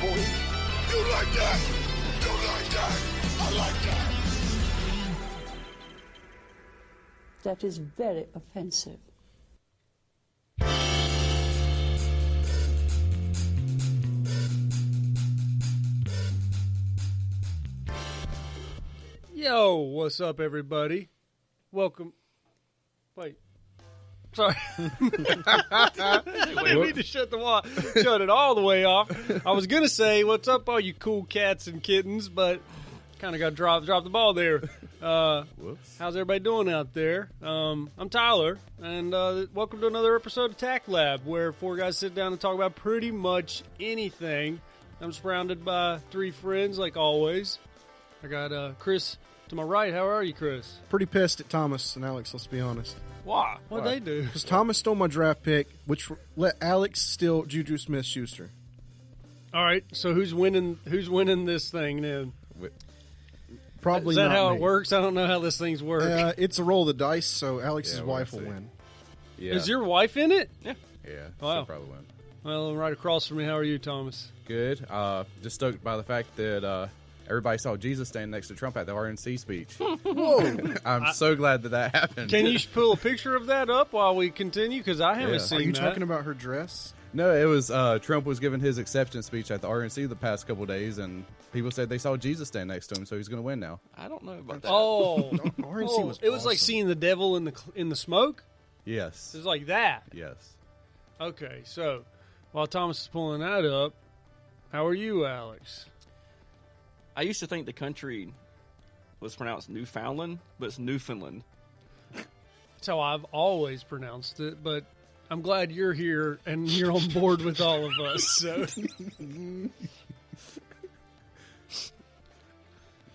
boy. You like that? You like that? I like that. That is very offensive. Yo, what's up, everybody? Welcome. Wait. Sorry. I didn't mean to shut it all the way off. I was going to say, what's up, all you cool cats and kittens, but kind of got dropped the ball there. Whoops. How's everybody doing out there? I'm Tyler, and welcome to another episode of TACT Lab, where four guys sit down and talk about pretty much anything. I'm surrounded by three friends, like always. I got Chris to my right. How are you, Chris? Pretty pissed at Thomas and Alex, let's be honest. Why? What'd they do? Because Thomas stole my draft pick, which let Alex steal Juju Smith-Schuster. All right, so who's winning this thing then? Probably Is that not how me. it works? I don't know how this thing's work. It's a roll of the dice, so Alex's Yeah, wife we'll will see. win. Yeah. Is your wife in it? Yeah. Wow. She'll probably win. Well, right across from me. How are you, Thomas? Good. Just stoked by the fact that everybody saw Jesus standing next to Trump at the RNC speech. Whoa! I'm so glad that happened. Can you pull a picture of that up while we continue? Because I haven't Yeah. seen Are you that. talking about her dress? No, it was Trump was giving his acceptance speech at the RNC the past couple days, and people said they saw Jesus stand next to him, so he's going to win now. I don't know about that. Oh, RNC was it was like awesome. seeing the devil in the smoke. Yes. It was like that. Yes. Okay, so while Thomas is pulling that up, how are you, Alex? I used to think the country was pronounced Newfoundland, but it's Newfoundland. That's how I've always pronounced it, but I'm glad you're here and you're on board with all of us. So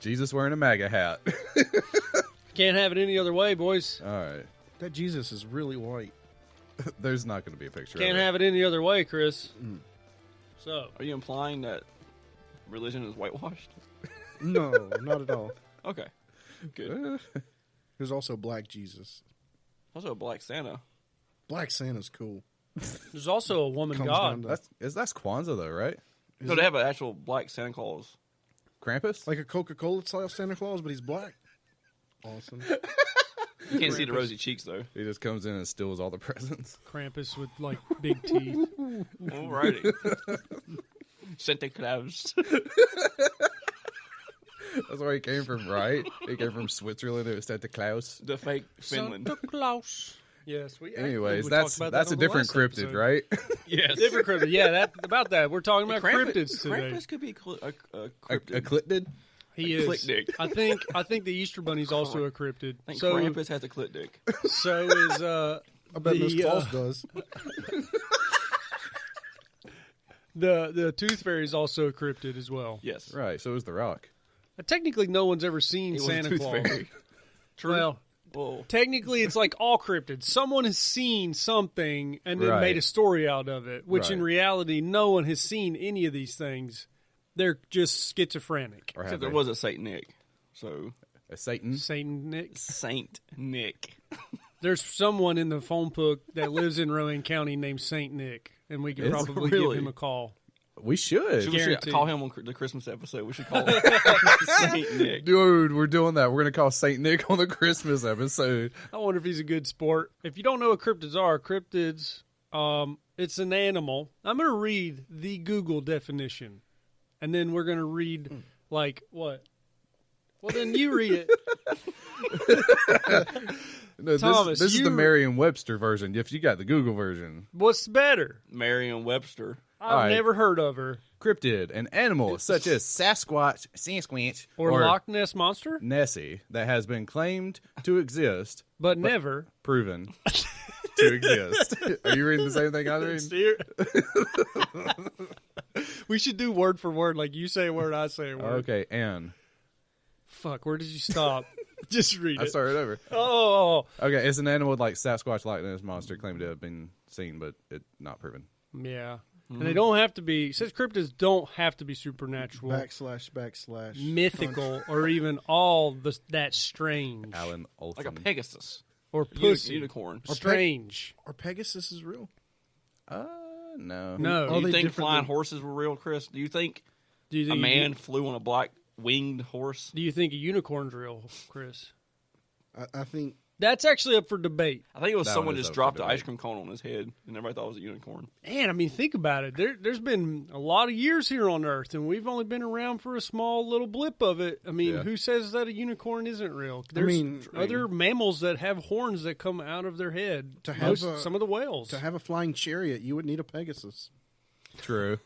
Jesus wearing a MAGA hat. can't have it any other way, boys. All right. That Jesus is really white. There's not going to be a picture Can't of it. have it any other way, Chris. So Are you implying that religion is whitewashed? No, not at all. Okay, good. There's also Black Jesus. Also a black Santa. Black Santa's cool. there's also a woman Comes god. down to That's Kwanzaa, though, right? No, they have an actual black Santa Claus. Krampus? like a Coca-Cola style Santa Claus, but he's black. Awesome. You can't see the rosy cheeks though. He just comes in and steals all the presents. Krampus with like big teeth. Alrighty. Santa Claus. That's where he came from, right? He came from Switzerland. It was Santa Claus. The fake Finland. Santa Claus. Yes. Anyways, we that's talked about that a on the different last cryptid, episode. right? Yes. Different cryptid. Yeah, about that. We're talking about cryptids today. Krampus could be a A cryptid. cryptid? He is. click dick. I think the Easter Bunny's also a cryptid. I think So Krampus has a clit dick. so is I bet Miss Claus does. the Tooth Fairy is also a cryptid as well. Yes. Right, so is The Rock. Technically, no one's ever seen It was Santa Tooth Claus. Fairy. Well, Bull. technically, it's like all cryptids. Someone has seen something and then Right. made a story out of it, which in Right. reality, no one has seen any of these things. They're just schizophrenic. Or Except have there they? was a Saint Nick. So A Satan? Satan Nick. Saint Nick. There's someone in the phone book that lives in Rowan County named Saint Nick, and we can Is probably really? give him a call. We should. We should Guaranteed. call him on the Christmas episode. We should call him Saint Nick. Dude, we're doing that. We're going to call Saint Nick on the Christmas episode. I wonder if he's a good sport. If you don't know what cryptids are, it's an animal. I'm going to read the Google definition, and then we're going to read, like, what? Well, then you read it. No, Thomas, this is the you- Merriam-Webster version. If you got the Google version. What's better? Merriam-Webster. I've All right. never heard of her. Cryptid, an animal such as Sasquatch, Or Loch Ness Monster, Nessie that has been claimed to exist, but never. proven to exist. Are you reading the same thing I'm reading? We should do word for word, like you say a word, I say a word. Okay, and Fuck, where did you stop? Just read I it. started over. Oh, Okay, it's an animal like Sasquatch, Loch Ness Monster, claimed to have been seen, but it not proven. yeah. And they don't have to be, since cryptids don't have to be supernatural, / mythical, or even all that strange. Alan Olson. Like a Pegasus. Or pussy. Unicorn. Strange. Or Pegasus is real. No. No. Are Do you they think different flying than- horses were real, Chris? Do you think Do you a think man flew on a black winged horse? Do you think a unicorn's real, Chris? I think That's actually up for debate. I think it was That someone one is just up for dropped the debate. ice cream cone on his head, and everybody thought it was a unicorn. Man, I mean, think about it. There's been a lot of years here on Earth, and we've only been around for a small little blip of it. I mean, Yeah. who says that a unicorn isn't real? There's mean, other mammals that have horns that come out of their head. To have a- Some of the whales. to have a flying chariot, you would need a Pegasus. True.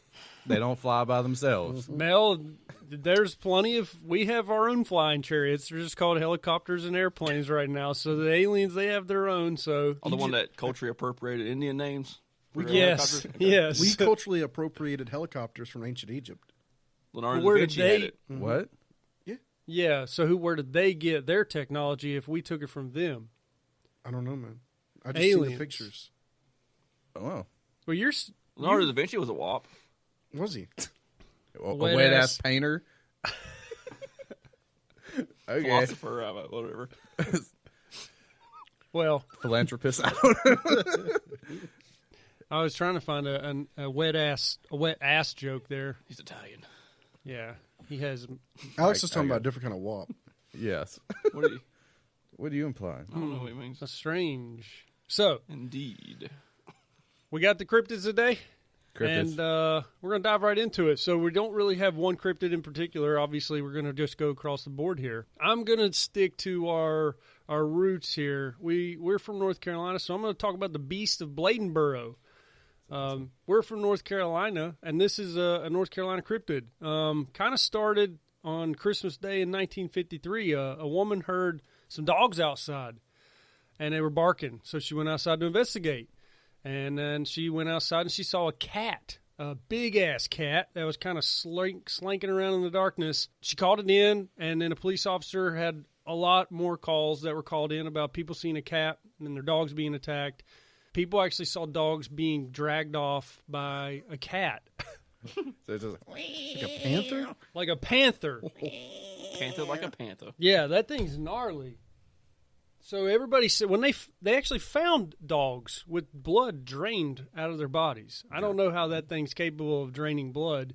They don't fly by themselves. Mel, there's plenty of. We have our own flying chariots. They're just called helicopters and airplanes right now. So the aliens, they have their own. So Oh, the one that culturally appropriated Indian names? for yes, helicopters? Okay. yes. We culturally appropriated helicopters from ancient Egypt. Leonardo Where da did Vinci had they- it. What? Yeah. So where did they get their technology if we took it from them? I don't know, man. I just seen Aliens. the pictures. Oh. Well, you're. Leonardo da Vinci was a wop. Was he? A Wet wet ass- ass painter. Okay. Philosopher, whatever. Well, Philanthropist. I don't know. I was trying to find a wet ass joke there. He's Italian. Yeah, he has. Alex is I talking got about a different kind of wop. Yes. What are you? What are you implying? I don't know what he means. That's strange. So Indeed. we got the cryptids today. Cryptids. And we're going to dive right into it. So we don't really have one cryptid in particular. Obviously, we're going to just go across the board here. I'm going to stick to our roots here. We're from North Carolina, so I'm going to talk about the beast of Bladenboro. We're from North Carolina, and this is a North Carolina cryptid. Kind of started on Christmas Day in 1953. A woman heard some dogs outside, and they were barking, so she went outside to investigate. And then she went outside and she saw a cat, a big-ass cat that was kind of slinking around in the darkness. She called it in, and then a police officer had a lot more calls that were called in about people seeing a cat and their dogs being attacked. People actually saw dogs being dragged off by a cat, So it's just Like a panther? like a panther. Panther like a panther. Yeah, that thing's gnarly. So everybody said when they actually found dogs with blood drained out of their bodies. I don't know how that thing's capable of draining blood,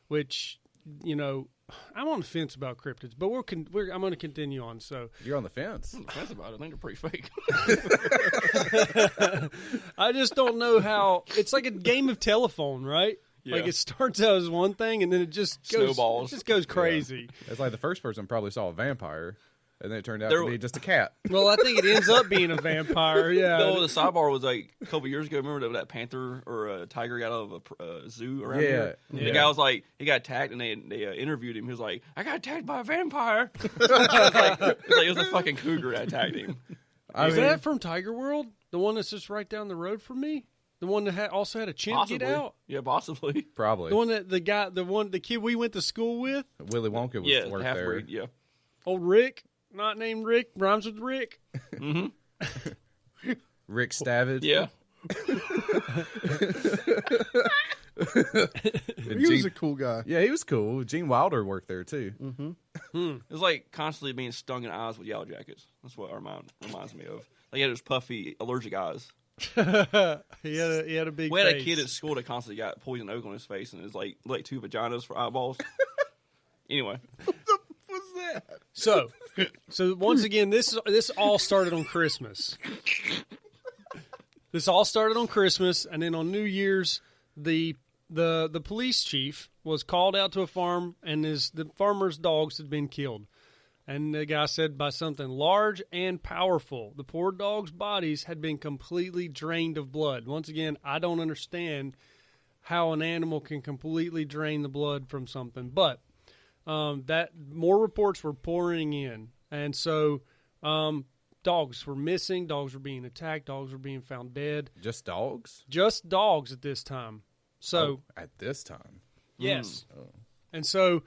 which, you know, I'm on the fence about cryptids, but I'm going to continue on. So you're on the fence. That's about it. I think they're pretty fake. I just don't know how. It's like a game of telephone, right? Yeah. Like it starts out as one thing and then it just goes, Snowballs. It just goes crazy. It's like the first person probably saw a vampire, and then it turned out There- to be just a cat. Well, I think it ends up being a vampire. Yeah. No, the sidebar was like a couple years ago. Remember that panther or a tiger got out of a zoo around here? Yeah. The guy was like, he got attacked, and they interviewed him. He was like, I got attacked by a vampire. It was a fucking cougar that attacked him. Is that from Tiger World? The one that's just right down the road from me? The one that also had a chimp Possibly. get out? Yeah, possibly. Probably. The one that the kid we went to school with? Willy Wonka was Yeah, worked half there. breed. Yeah. Old Rick? Not named Rick, rhymes with Rick. Rick Stavage. Yeah. And He was Gene- a cool guy. yeah, he was cool. Gene Wilder worked there too. It was like constantly being stung in the eyes with yellow jackets. That's what our mind reminds me of. Like he had those puffy, allergic eyes. He had a big We had face. a kid at school that constantly got poison oak on his face, and it was like two vaginas for eyeballs. Anyway, What's that? So once again, this all started on Christmas. This all started on Christmas, and then on New Year's, the police chief was called out to a farm, and the farmer's dogs had been killed. And the guy said by something large and powerful. The poor dogs' bodies had been completely drained of blood. Once again, I don't understand how an animal can completely drain the blood from something, but that more reports were pouring in, and so dogs were missing, dogs were being attacked, dogs were being found dead. Just dogs? Just dogs at this time. So At this time. yes, and so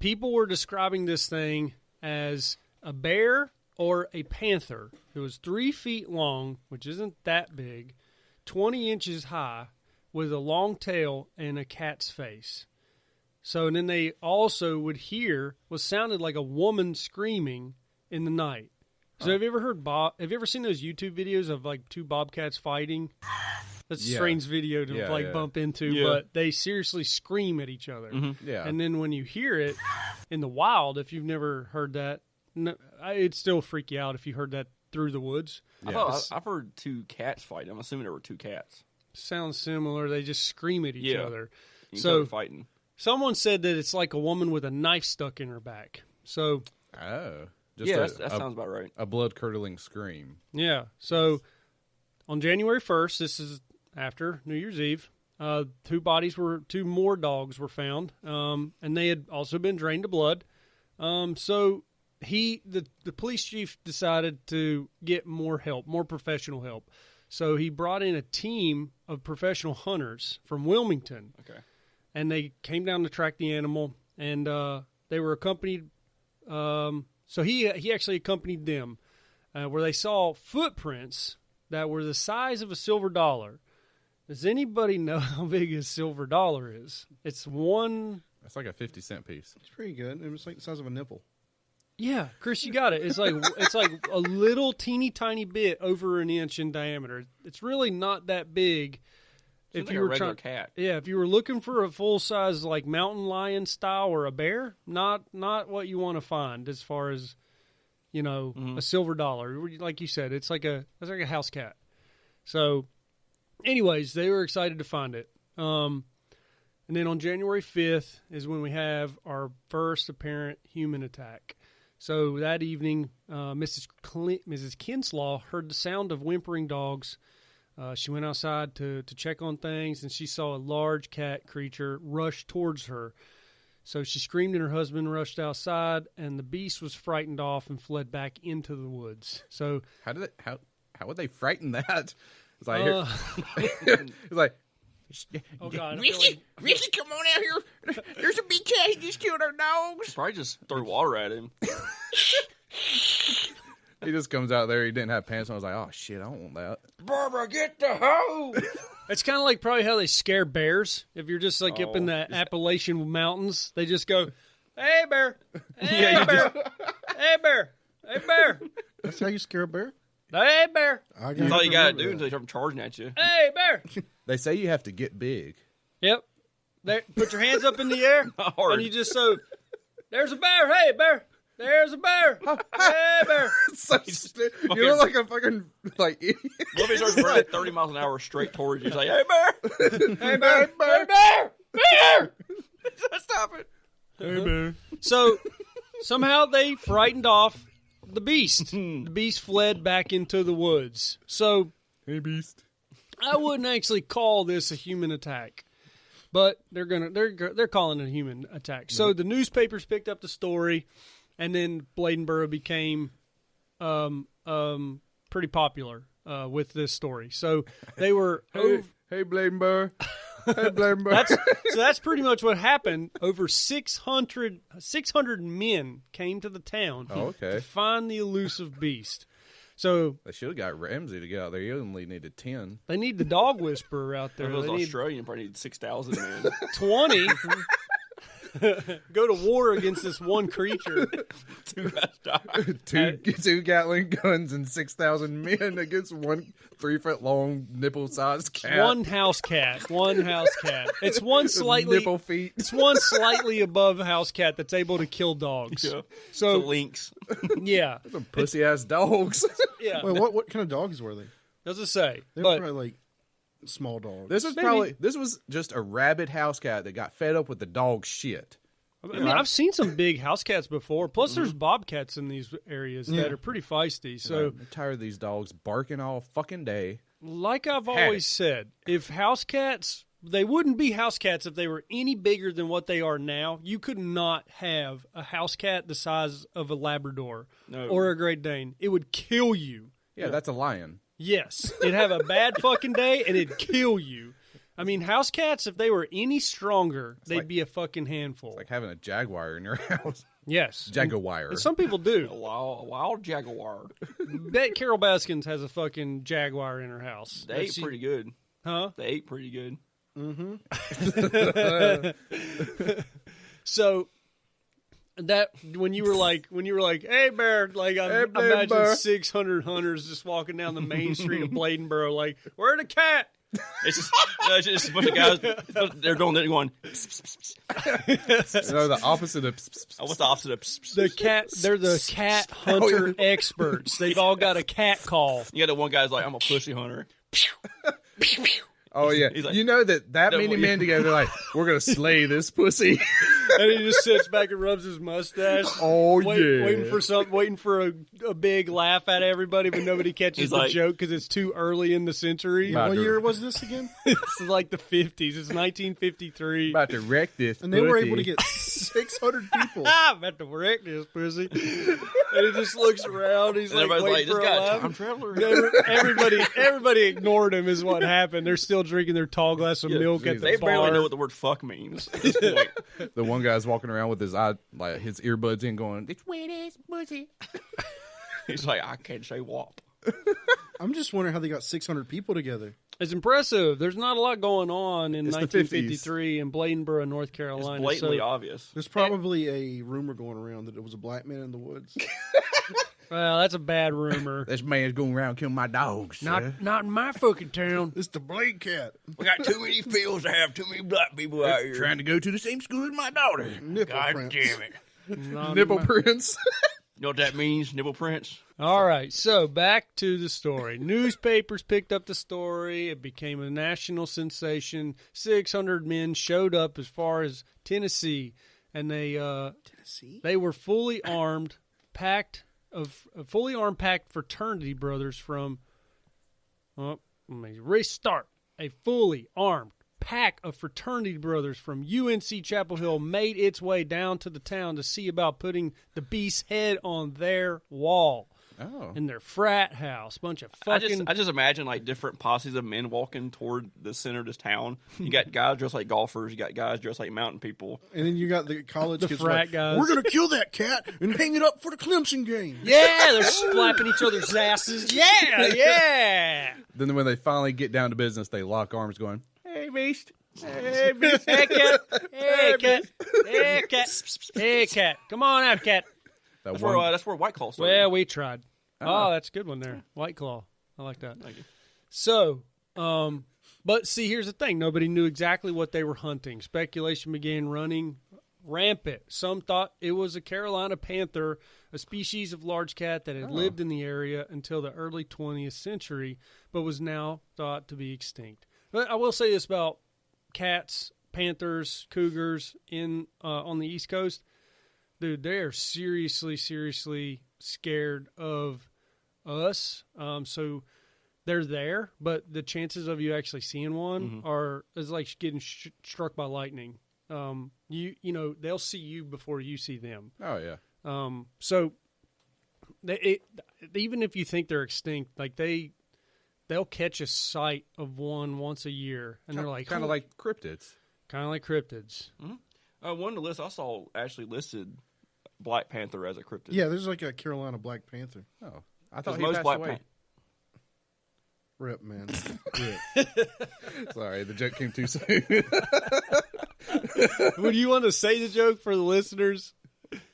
people were describing this thing as a bear or a panther. It was 3 feet long, which isn't that big, 20 inches high, with a long tail and a cat's face. So, and then they also would hear what sounded like a woman screaming in the night. So have you ever heard have you ever seen those YouTube videos of like two bobcats fighting? That's a Yeah. strange video to Yeah, like yeah. bump into, Yeah. but they seriously scream at each other. Yeah. And then when you hear it in the wild, if you've never heard that, it'd still freak you out if you heard that through the woods. I've heard two cats fight. I'm assuming there were two cats. Sounds similar. They just scream at each Yeah. other. You So- started fighting. Someone said that it's like a woman with a knife stuck in her back. So, Oh. Just Yeah, a, that sounds about right. a blood-curdling scream. yeah. So, on January 1st, this is after New Year's Eve, two more dogs were found, and they had also been drained of blood. So, the police chief decided to get more help, more professional help. So, he brought in a team of professional hunters from Wilmington. Okay. And they came down to track the animal, and they were accompanied. So he actually accompanied them, where they saw footprints that were the size of a silver dollar. Does anybody know how big a silver dollar is? It's one. That's like a 50-cent piece. It's pretty good. It was like the size of a nipple. Yeah, Chris, you got it. It's like a little teeny tiny bit over an inch in diameter. It's really not that big. Seems like a regular cat. Yeah, if you were looking for a full size like mountain lion style or a bear, not what you want to find as far as a silver dollar. Like you said, it's like a house cat. So, anyways, they were excited to find it. And then on January 5th is when we have our first apparent human attack. So that evening, Mrs. Kinslaw heard the sound of whimpering dogs. She went outside to check on things, and she saw a large cat creature rush towards her. So she screamed, and her husband rushed outside, and the beast was frightened off and fled back into the woods. So How would they frighten that? It's like it's like oh god, I feel Ricky, like- Ricky, come on out here. There's a big cat. He just killed our dogs. Probably just throw water at him. he just comes out there. He didn't have pants on. I was like, oh shit, I don't want that. Barbara, get the hoe. it's kind of like probably how they scare bears. If you're just like up in the Appalachian Mountains, they just go, "Hey bear, hey bear, hey bear, hey bear, That's how you scare a bear? hey bear, That's all you gotta do until they start charging at you. hey bear." They say you have to get big. Yep. There, put your hands up in the air, Hard. and you just there's a bear. Hey bear, there's a bear. Hey bear. You look like a fucking idiot. What if he starts running at 30 miles an hour straight towards you? He's like, hey, bear! Hey bear, hey bear, bear. Stop it! Hey bear. So somehow they frightened off the beast. The beast fled back into the woods. So Hey beast. I wouldn't actually call this a human attack, but they're calling it a human attack. So the newspapers picked up the story, and then Bladenboro became pretty popular with this story. So they were Hey Bladenborough. Hey Bladenborough. that's pretty much what happened. Over 600 men came to the town to find the elusive beast. So They should have got Ramsey to get out there. He only needed 10. they need the dog whisperer out there. If it was They need Australian, probably need 6,000 men. 20. Go to war against this one creature. Two Gatling guns and 6,000 men against one 3-foot-long nipple-sized cat. One house cat. It's one slightly nipple feet. It's one slightly above house cat that's able to kill dogs. Yeah. So The lynx. yeah, Some pussy-ass dogs. yeah. Wait, what kind of dogs were they? Doesn't say, They were but probably like small dogs. This was just a rabid house cat that got fed up with the dog shit. I mean, I've seen some big house cats before. Plus, there's bobcats in these areas that are pretty feisty. So, I'm tired of these dogs barking all fucking day. like I've always said, if house cats, they wouldn't be house cats if they were any bigger than what they are now. You could not have a house cat the size of a Labrador or a Great Dane. It would kill you. Yeah, that's a lion. Yes, it'd have a bad fucking day and it'd kill you. I mean, house cats, if they were any stronger, they'd be a fucking handful. Like having a jaguar in your house. Yes. Jaguar. And some people A do. wild jaguar. Bet Carol Baskins has a fucking jaguar in her house. They ate pretty good. Huh? They ate pretty good. So that when you were like, hey bear, like I imagine bear. 600 hunters just walking down the main street of Bladenboro, like, where the cat? It's just a bunch of guys. They're going. The opposite of. Oh, what's the opposite of? The cat. They're the cat hunter experts. They've all got a cat call. You got the one guy's like, I'm a pussy hunter. Oh yeah, He's like, you know that many men together, like we're gonna slay this pussy. And he just sits back and rubs his mustache. Oh yeah, waiting for a big laugh at everybody, but nobody catches He's the like- joke because it's too early in the century. About What to- year was this again? It's like the 50s. It's 1953. about to wreck this. And they were pussy. able to get 600 people. I'm about to wreck this pussy. And he just looks around. He's And like, everybody's like, waiting this for a guy, laugh. time traveler. Everybody ignored him is what happened. They're still drinking their tall glass of milk at the They barely bar. know what the word fuck means at this point. The one guy's walking around with his his earbuds in, going, "It's Wet ass pussy. He's like, I can't say wop. I'm just wondering how they got 600 people together. It's impressive. There's not a lot going on in It's the 1953 in Bladenboro, North It's Carolina. blatantly So- obvious. There's probably a rumor going around that it was a black man in the woods. well, that's a bad rumor. this man's going around killing my dogs." sir." Not in my fucking town. It's the Blade Cat. We got too many fields to have too many black people out here. trying to go to the same school as my daughter. Nipple God prints. damn it. Not Nipple in my- prints. You know what that means? Nipple prints? All right, so back to the story. Newspapers picked up the story. It became a national sensation. 600 men showed up as far as Tennessee, and they were fully armed, packed fraternity brothers from. Oh, let me restart. A fully armed pack of fraternity brothers from UNC Chapel Hill made its way down to the town to see about putting the beast's head on their wall. Oh, In their frat house, bunch of fucking. I just imagine like different posses of men walking toward the center of this town. You got guys dressed like golfers. You got guys dressed like mountain people. And then you got the college The kids frat like, guys. we're going to kill that cat and hang it up for the Clemson game. Yeah, they're slapping each other's asses. Yeah. then when they finally get down to business, they lock arms, going, Hey, beast. Hey, beast. Hey, cat. Hey, cat. Hey, cat. Hey, cat. Come on out, cat. "That That's one." where White Claw started. Well, we tried. Oh, that's a good one there. White Claw. I like that. Thank you. So, but see, here's the thing. Nobody knew exactly what they were hunting. Speculation began running rampant. Some thought it was a Carolina panther, a species of large cat that had lived in the area until the early 20th century, but was now thought to be extinct. But I will say this about cats, panthers, cougars on the East Coast. Dude, they are seriously scared of us. So they're there, but the chances of you actually seeing one is like getting struck by lightning. You know, they'll see you before you see them. Oh yeah. So even if you think they're extinct, like they'll catch a sight of one once a year, and they're like kind of like cryptids. kind of like cryptids. One of the lists I saw actually listed Black Panther as a cryptid. Yeah, there's like a Carolina Black Panther. Oh, I thought Because he most passed Black away. Panther. Rip, man. Rip. Sorry, the joke came too soon. Would you want to say the joke for the listeners?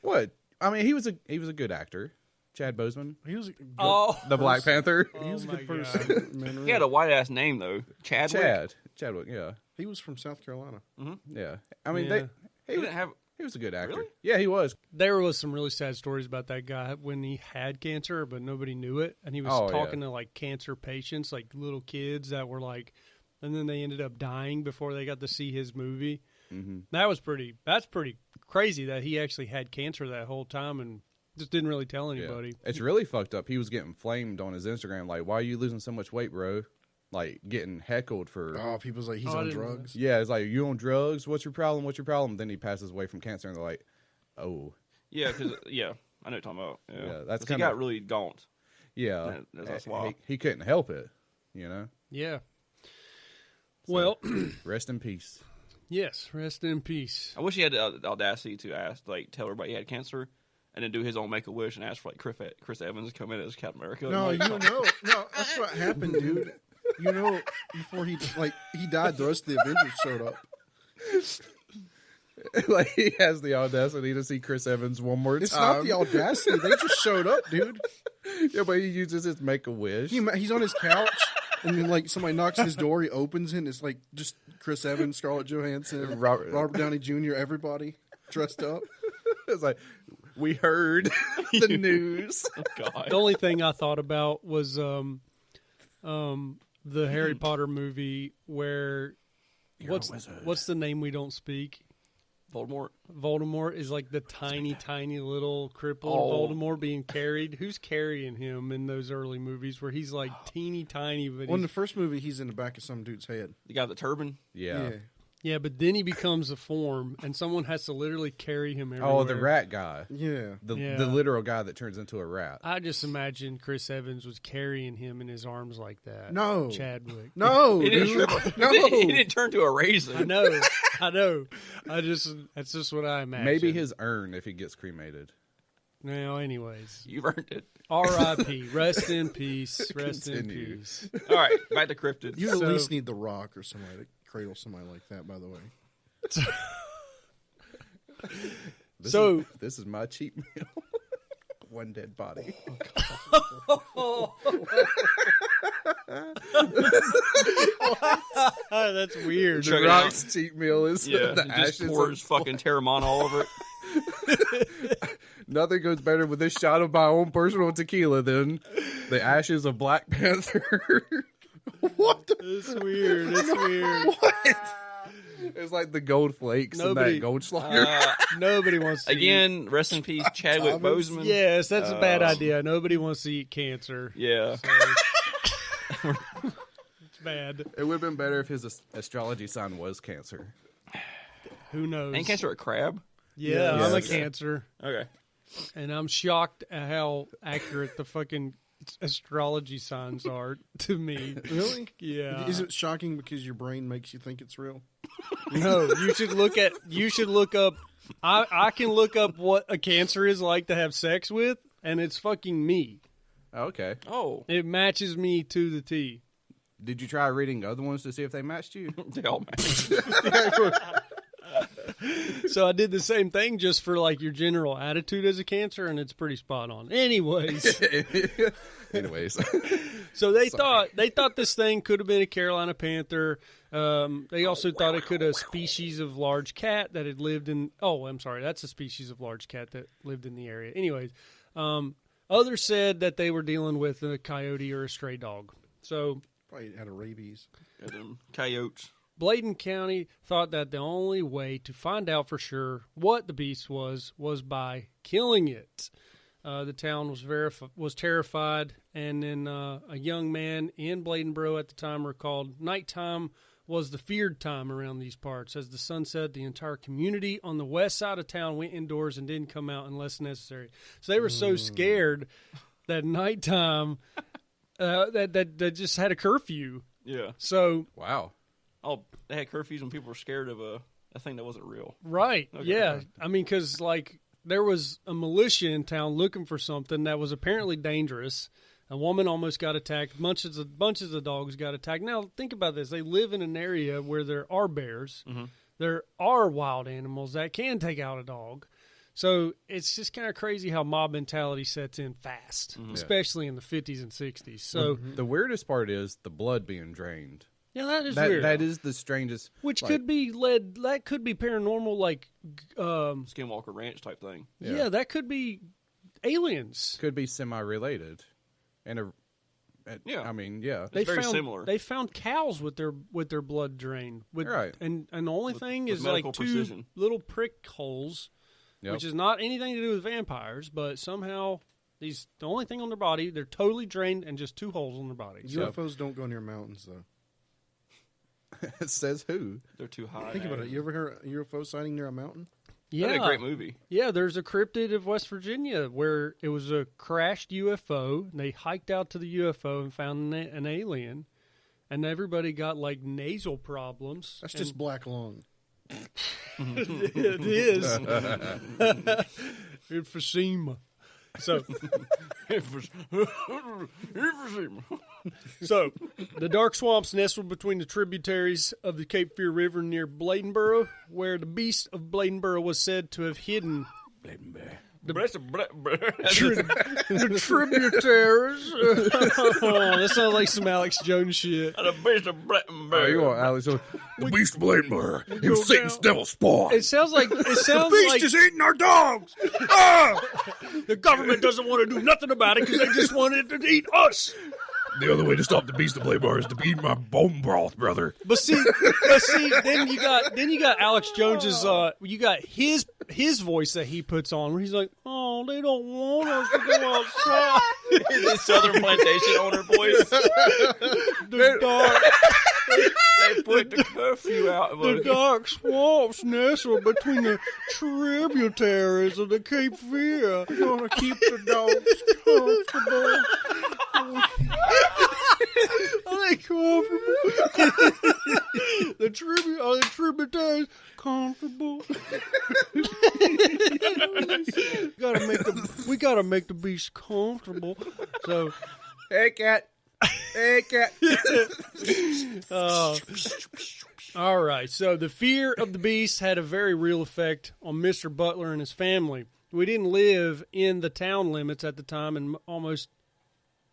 What? I mean, he was a good actor, Chad Boseman, He was a good, the Black Panther. he was a Oh good my person. Man, He had a white ass name though, Chadwick. Chadwick, yeah, He was from South Carolina. yeah. I mean, Yeah. He didn't have. he was a good actor. Really? Yeah, he was. There was some really sad stories about that guy when he had cancer, but nobody knew it. And he was talking to like cancer patients, like little kids that were like, and then they ended up dying before they got to see his movie. Mm-hmm. That's pretty crazy that he actually had cancer that whole time and just didn't really tell anybody. Yeah. It's really fucked up. He was getting flamed on his Instagram, like, "Why are you losing so much weight, bro?" Like getting heckled for. Oh, people's like, he's I on didn't know. drugs. Yeah, it's like, "You on drugs? What's your problem? What's your problem?" Then he passes away from cancer, and they're like, "Oh, Yeah, because I know what you're talking about. Yeah, Yeah, that's 'Cause he kinda- got really gaunt. yeah." That's why. He couldn't help it, you know. Yeah. Well, Rest in peace. yes, rest in peace. I wish he had the audacity to tell everybody he had cancer, and then do his own Make a Wish and ask for like Chris Evans to come in as Captain America. No, Like, you know, no, that's what happened, dude. You know, before he died, the rest of the Avengers showed up. Like he has the audacity to see Chris Evans one more It's time. not the audacity; they just showed up, dude. Yeah, but he uses his Make a Wish. He's on his couch, And then like somebody knocks his door, he opens it, and it's like just Chris Evans, Scarlett Johansson, Robert Downey Jr., everybody dressed up. It's like, we heard the news. God. The only thing I thought about was the Harry Potter movie where what's the name we don't speak? Voldemort. Voldemort is like the tiny little crippled Voldemort being carried. Who's carrying him in those early movies where he's like teeny tiny? But Well, in the first movie, he's in the back of some dude's head. The guy with the turban. Yeah. yeah, but then he becomes a form, and someone has to literally carry him everywhere. Oh, the rat guy. Yeah. The literal guy that turns into a rat. I just imagine Chris Evans was carrying him in his arms like that. No. Chadwick. No, He didn't, dude. No. he didn't turn to a raisin. I know. That's just what I imagine. Maybe his urn if he gets cremated. Well, anyways. You've earned it. R.I.P. Rest in peace. Rest in Continue. peace. All right, back to cryptids. You at So- least need The Rock or somebody to cradle somebody like that, by the way. This is my cheat meal. One dead body. That's weird. Check it Rock's out. cheat meal is Yeah, the he just ashes. pours fucking Terramana all over it. Nothing goes better with this shot of my own personal tequila than the ashes of Black Panther. What the? It's weird. It's weird. It's like the gold flakes and Nobody- that gold slaughter. Nobody wants to Again, rest in peace, Chadwick Thomas? Boseman. Yes, that's a bad idea. Nobody wants to eat cancer. Yeah. It's bad. It would have been better if his astrology sign was Cancer. Who knows? Ain't cancer a crab? Yeah, Yes. I'm a cancer. Okay. And I'm shocked at how accurate the fucking astrology signs are to me. Really? Yeah. Is it shocking because your brain makes you think it's real? No, you should look up I can look up what a cancer is like to have sex with, and it's fucking me. Okay. Oh, It matches me to the T. Did you try reading other ones to see if they matched you? they all match. So I did the same thing just for like your general attitude as a cancer, and it's pretty spot on. Anyways, Anyways. so they thought this thing could have been a Carolina panther. They also thought it could have a species of large cat that had lived in. Oh, I'm sorry, that's a species of large cat that lived in the area. Anyways, others said that they were dealing with a coyote or a stray dog. So Probably had a rabies. And them coyotes. Bladen County thought that the only way to find out for sure what the beast was by killing it. The town was terrified, and then a young man in Bladenboro at the time recalled nighttime was the feared time around these parts. As the sun set, the entire community on the west side of town went indoors and didn't come out unless necessary. So they were so scared that nighttime that just had a curfew. Yeah. So Wow. Oh, they had curfews when people were scared of a thing that wasn't real. right, Okay. yeah. I mean, because like there was a militia in town looking for something that was apparently dangerous. A woman almost got attacked. Bunches of dogs got attacked. Now think about this: they live in an area where there are bears. Mm-hmm. There are wild animals that can take out a dog. So it's just kind of crazy how mob mentality sets in fast, especially in the 50s and 60s. So The weirdest part is the blood being drained. yeah, that is weird. That is the strangest. Which like, could be that could be paranormal, like Skinwalker Ranch type thing. yeah, that could be aliens. could be semi-related. And Yeah. I mean, yeah. They very found, similar. They found cows with their blood drained. With, Right. And the only thing with is like medical two precision. little prick holes, Yep. which is not anything to do with vampires, but somehow the only thing on their body, they're totally drained and just two holes on their bodies. UFOs don't go near mountains, though. It says who? They're too high. Think about it. You ever hear a UFO sighting near a mountain? Yeah, That'd be a great movie. Yeah, there's a cryptid of West Virginia where it was a crashed UFO. And they hiked out to the UFO and found an alien, and everybody got like nasal problems. That's just black lung. It is emphysema. So, so the dark swamps nestled between the tributaries of the Cape Fear River near Bladenboro, where the beast of Bladenboro was said to have hidden. The tributaries. Oh, that sounds like some Alex Jones shit. Oh, you want Alex? The beast of Bladenburg. He was Satan's devil spawn. It sounds like The beast is eating our dogs. Ah! the government doesn't want to do nothing about it because they just want it to eat us. The other way to stop the beast of Bladenburg is to eat my bone broth, brother. But see, then you got Alex Jones's you got his voice that he puts on where he's like, oh, they don't want us to go outside. His Southern plantation owner voice. The dark, They put the curfew out. the dark swamps nestle between the tributaries of the Cape Fear. We're gonna keep the dogs comfortable. Are they comfortable? Are the tributaries comfortable? We gotta make the beast comfortable. So, Hey, cat. Hey, cat. all right. So the fear of the beast had a very real effect on Mr. Butler and his family. We didn't live in the town limits at the time, and almost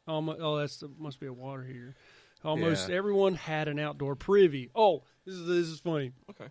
must be a water heater. Almost everyone had an outdoor privy. Oh, this is funny. Okay.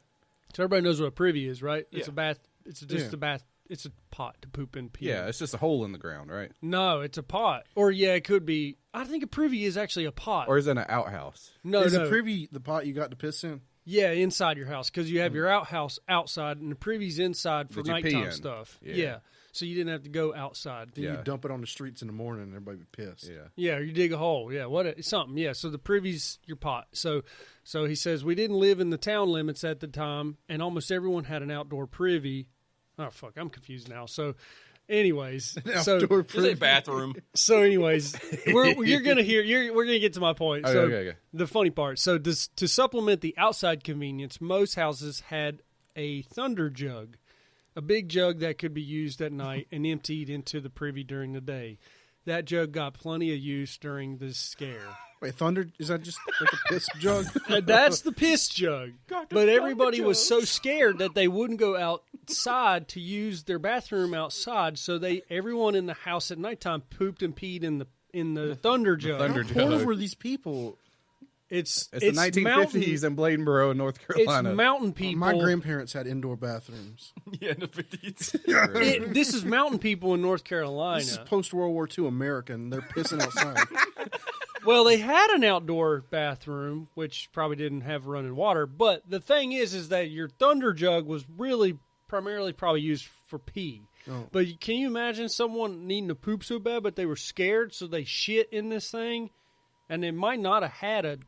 So everybody knows what a privy is, right? It's Yeah. a bath. It's just a bath. It's a pot to poop and pee. Yeah, it's just a hole in the ground, right? No, it's a pot. Or yeah, it could be. I think a privy is actually a pot. Or is it an outhouse? no, Is no. the privy the pot you got to piss in? Yeah, inside your house because you have your outhouse outside and the privy's inside for That you pee nighttime in. stuff. Yeah. Yeah, so you didn't have to go outside. Then Yeah. you dump it on the streets in the morning and everybody be pissed. Yeah. Yeah, or you dig a hole. Yeah, something. Yeah, so the privy's your pot. So he says we didn't live in the town limits at the time, and almost everyone had an outdoor privy. Oh fuck, I'm confused now. So, anyways, Outdoor It's a privy. bathroom. we're gonna get to my point. So Okay. the funny part. So to supplement the outside convenience, most houses had a thunder jug, a big jug that could be used at night and emptied into the privy during the day. That jug got plenty of use during the scare. Wait, thunder? Is that just like a piss jug? That's the piss jug. But everybody was so scared that they wouldn't go outside to use their bathroom outside, so everyone in the house at nighttime pooped and peed in the thunder jug. Thunder How poor jug. were these people? It's It's the 1950s in Bladenboro, North It's Carolina. mountain people. My grandparents had indoor bathrooms. Yeah, in the 50s. This is mountain people in North Carolina. This is post World War II America, and they're pissing outside. Well, they had an outdoor bathroom, which probably didn't have running water. But the thing is that your thunder jug was really primarily probably used for pee. Oh. But can you imagine someone needing to poop so bad, but they were scared, so they shit in this thing, and they might not have had a.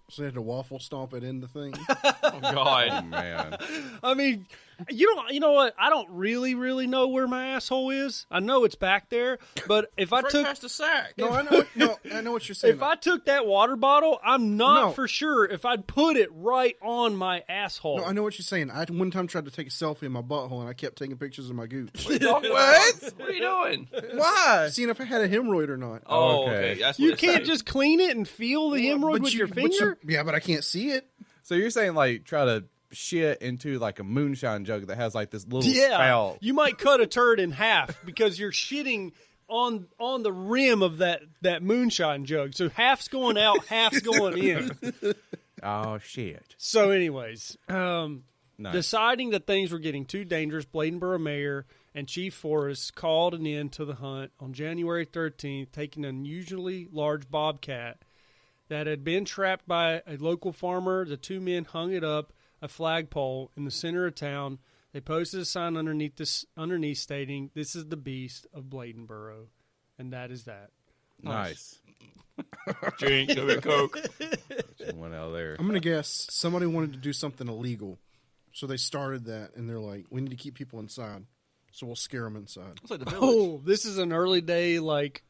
So they had to waffle stomp it in the thing. Oh, God. Oh, man. I mean, you know what? I don't really know where my asshole is. I know it's back there, but if I Right took past the sack. No, I know what you're saying. if I took that water bottle, I'm not No. for sure if I'd put it right on my asshole. No, I know what you're saying. I one time tried to take a selfie in my butthole, and I kept taking pictures of my gooch. What? What are you doing? Why? Seeing if I had a hemorrhoid or not. Oh, Okay. okay. That's what You it can't says. just clean it and feel the hemorrhoid with your finger? Yeah, but I can't see it. So you're saying, like, try to shit into, like, a moonshine jug that has, like, this little Yeah, spout. you might cut a turd in half because you're shitting on the rim of that moonshine jug. So half's going out, half's going in. Oh, shit. So, anyways, Nice. deciding that things were getting too dangerous, Bladenboro Mayor and Chief Forrest called an end to the hunt on January 13th, taking an unusually large bobcat that had been trapped by a local farmer. The two men hung it up a flagpole in the center of town. They posted a sign underneath stating, "This is the beast of Bladenboro," and that is that. Nice. Drink, go get Coke. Just went out there. I'm going to guess somebody wanted to do something illegal. So they started that, and they're like, we need to keep people inside. So we'll scare them inside. It's like the village. Oh, this is an early day That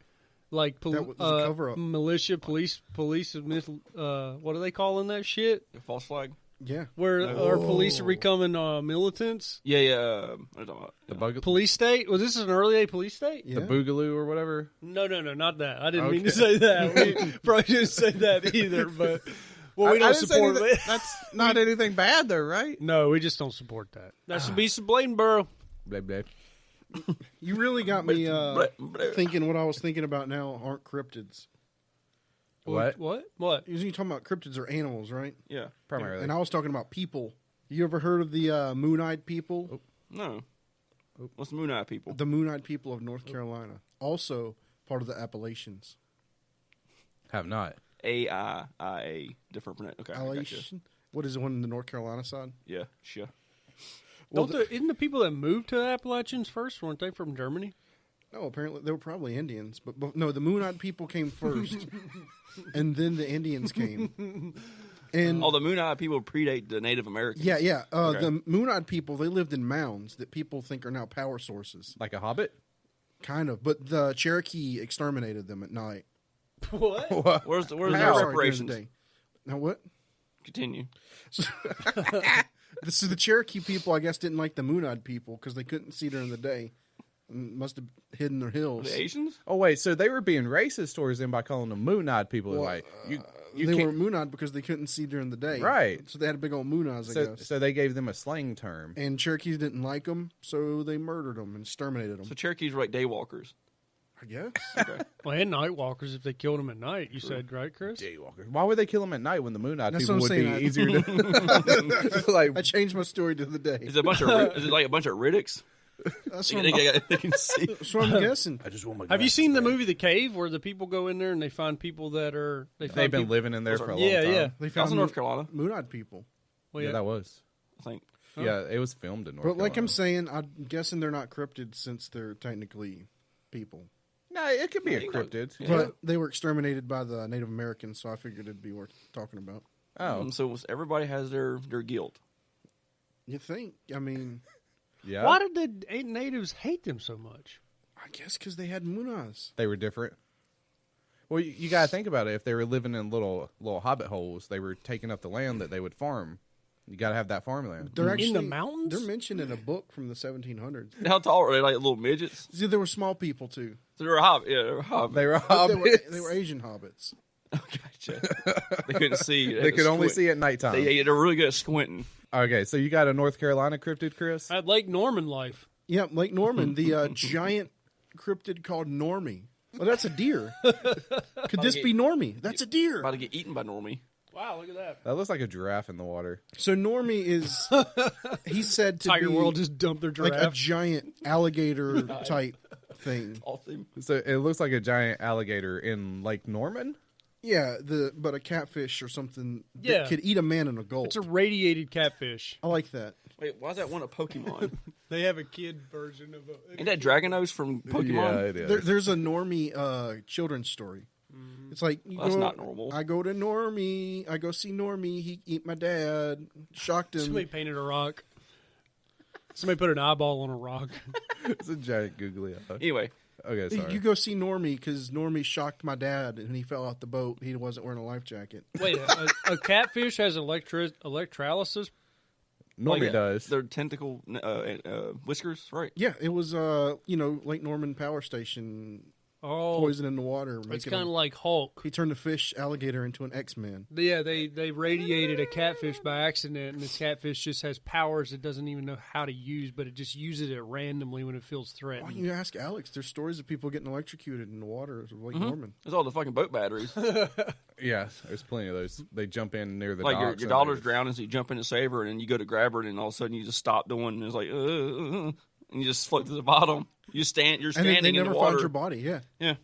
was a cover-up. militia, police. What are they calling that shit? The false flag. Yeah. Where our police are becoming militants? Yeah. What are you talking about? Police state? Well, this is an early day police state? Yeah. The Boogaloo or whatever. No, not that. I didn't mean to say that. We probably didn't say that either, but we I don't didn't say support anything- it. That's not anything bad, though, right? No, we just don't support that. That's the beast of Bladenboro. Blah, blah. You really got me thinking what I was thinking about now aren't cryptids. What? What? You're talking about cryptids are animals, right? Yeah. Primarily. And I was talking about people. You ever heard of the moon-eyed people? No. What's the Moon-Eye people? The moon-eyed people of North Carolina. Also part of the Appalachians. Have not. A-I-I-A. Different pronoun. Okay. I gotcha. Appalachian? What is the one in the North Carolina side? Yeah. Sure. Well, Isn't the people that moved to the Appalachians first, weren't they from Germany? No, apparently they were probably Indians, but no, the moon-eyed people came first, and then the Indians came. And All the Moon-Eye people predate the Native Americans. yeah. Okay. The moon-eyed people, they lived in mounds that people think are now power sources, Like a hobbit? kind of. But the Cherokee exterminated them at night. What? Where's Sorry, their during the reparations? day. Now what? Continue. So the Cherokee people, I guess, didn't like the moon-eyed people because they couldn't see during the day. And must have hidden their hills. The Asians? Oh, wait. So they were being racist towards them by calling them moon-eyed people. Well, like, you they can't- were moon-eyed because they couldn't see during the day. Right. So they had big old moon eyes, I so, guess. so they gave them a slang term. And Cherokees didn't like them, so they murdered them and exterminated them. So Cherokees were like daywalkers. I guess. Well, and night walkers if they killed them at night. You said, right, Chris? Daywalker. Why would they kill them at night when the moon-eyed That's people what would I'm be saying. easier to... like, I changed my story to the day. Is it a bunch of? Is it like a bunch of Riddicks? That's They, what, they can see. that's what I'm guessing. I just want my Have you glasses seen the back. movie The Cave, where the people go in there and they find people that are They've been people, living in there for a long Yeah, time. yeah. They That's found in North Carolina, moon-eyed people. Well, Yeah, yeah. that was. I think. Yeah, it was filmed in North But like Carolina. I'm saying, I'm guessing they're not cryptids since they're technically people. No, it could be Yeah, a you know. cryptid. Yeah. But they were exterminated by the Native Americans, so I figured it'd be worth talking about. Oh, So everybody has their guilt. You think? I mean, yeah. Why did the natives hate them so much? I guess because they had moon eyes. They were different. Well, you got to think about it. If they were living in little hobbit holes, they were taking up the land that they would farm. You got to have that farmland. They're actually In the mountains? They're mentioned in a book from the 1700s. How tall are they? Like little midgets? See, there were small people too. So they were hobbit. Yeah, they were hobbit. They were But hobbits. they were Asian hobbits. Gotcha. They couldn't see. They could only see at nighttime. They're really good at squinting. Okay, so you got a North Carolina cryptid, Chris? I had Lake Norman life. Yeah, Lake Norman, the giant cryptid called Normie. Well, that's a deer. Could this be Normie? That's a deer. About to get eaten by Normie. Wow, look at that. That looks like a giraffe in the water. So Normie is, he's said to Tiger be World just dumped their like a giraffe. giant alligator type thing. Awesome. So it looks like a giant alligator in Lake Norman? Yeah, but a catfish or something that Yeah. could eat a man in a gulp. It's a radiated catfish. I like that. Wait, why is that one a Pokemon? They have a kid version of it. Ain't that Dragonose from Pokemon? Yeah, it is. There's a Normie children's story. It's like you Well, that's go- not normal. I go to Normie. I go see Normie. He eat my dad. Shocked him. Somebody painted a rock. Somebody put an eyeball on a rock. It's a giant googly eye. Anyway, Okay, sorry. You go see Normie because Normie shocked my dad and he fell out the boat. He wasn't wearing a life jacket. Wait, a catfish has electrolysis? Normie like, does. Their tentacle whiskers, right? Yeah, it was Lake Norman Power Station Oh, poison in the water. it's making kind of him- like Hulk. he turned a fish alligator into an X-Man. Yeah, they radiated a catfish by accident, and this catfish just has powers it doesn't even know how to use, but it just uses it randomly when it feels Why threatened. don't you ask Alex? There's stories of people getting electrocuted in the water of Lake Norman. It's all the fucking boat batteries. Yeah, there's plenty of those. They jump in near the Like your docks. and daughter's they- drowning, so you jump in to save her, and then you go to grab her, and then all of a sudden you just stop doing, and it's like, and you just float to the bottom. You're And standing they in never the found water. your body. Yeah, Yeah.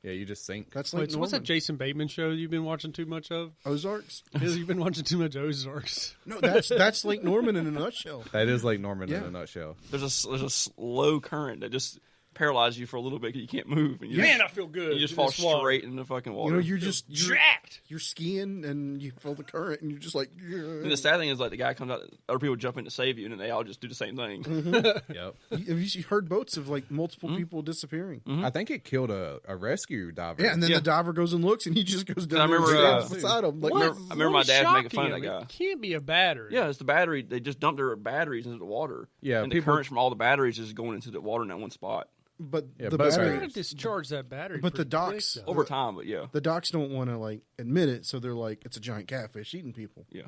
Yeah, you just sink. that's Lake Wait, so what's that Norman. Jason Bateman show you've been watching too much of? Ozarks? You've been watching too much Ozarks. No, that's Lake Norman in a nutshell. That is Lake Norman in Yeah. a nutshell. There's a slow current that just paralyzes you for a little bit 'cause you can't move, and you Man, I feel good. you just in fall this water. straight in the fucking You water. know, you're Jacked. you're skiing and you feel the current and you're just like. And the sad thing is, like, the guy comes out, other people jump in to save you, and then they all just do the same thing. Yep. Have you heard boats of like multiple people disappearing? I think it killed a rescue diver. Yeah, and then Yeah. the diver goes and looks and he just goes down I there and remember, stands beside him. Like, What? I remember my What is dad making shocking fun of that him? guy. It can't be a battery. Yeah, it's the battery. They just dumped their batteries into the water. Yeah, and the people- currents from all the batteries is going into the water in that one spot but Yeah, the boat They're battery, going to discharge that battery. But the pretty docks- quick, though. over time. But yeah, the docks don't want to like admit it, so they're like, it's a giant catfish eating people. yeah.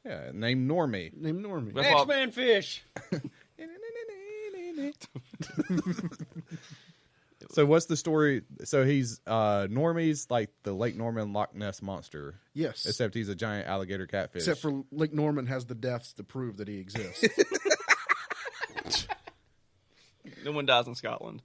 Yeah, named Normie. Named Normie. That's why- X-Man fish. So what's the story? So he's Normie's like the Lake Norman Loch Ness monster, Yes. except he's a giant alligator catfish. Except for Lake Norman has the deaths to prove that he exists. No one dies in Scotland.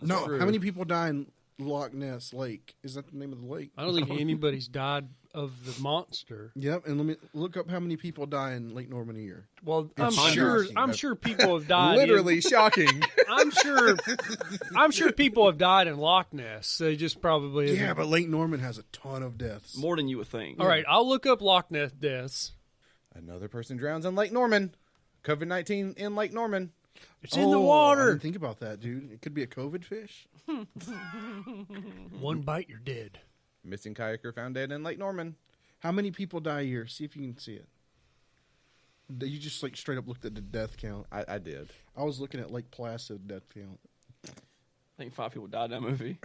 No, true. how many people die in Loch Ness Lake? Is that the name of the lake? I don't think anybody's died of the monster. Yep, and let me look up how many people die in Lake Norman a year. Well, I'm It's sure. shocking. I'm sure people have died. literally shocking. I'm sure. I'm sure people have died in Loch Ness. They just probably. Yeah, but Lake Norman has a ton of deaths. More than you would think. All right, I'll look up Loch Ness deaths. Another person drowns in Lake Norman. COVID-19 in Lake Norman. It's in the I water. didn't think about that, dude. It could be a COVID fish. One bite, you're dead. Missing kayaker found dead in Lake Norman. How many people die a year? See if you can see it. You just like straight up looked at the death count. I did. I was looking at Lake Placid death count. I think 5 people died in that movie.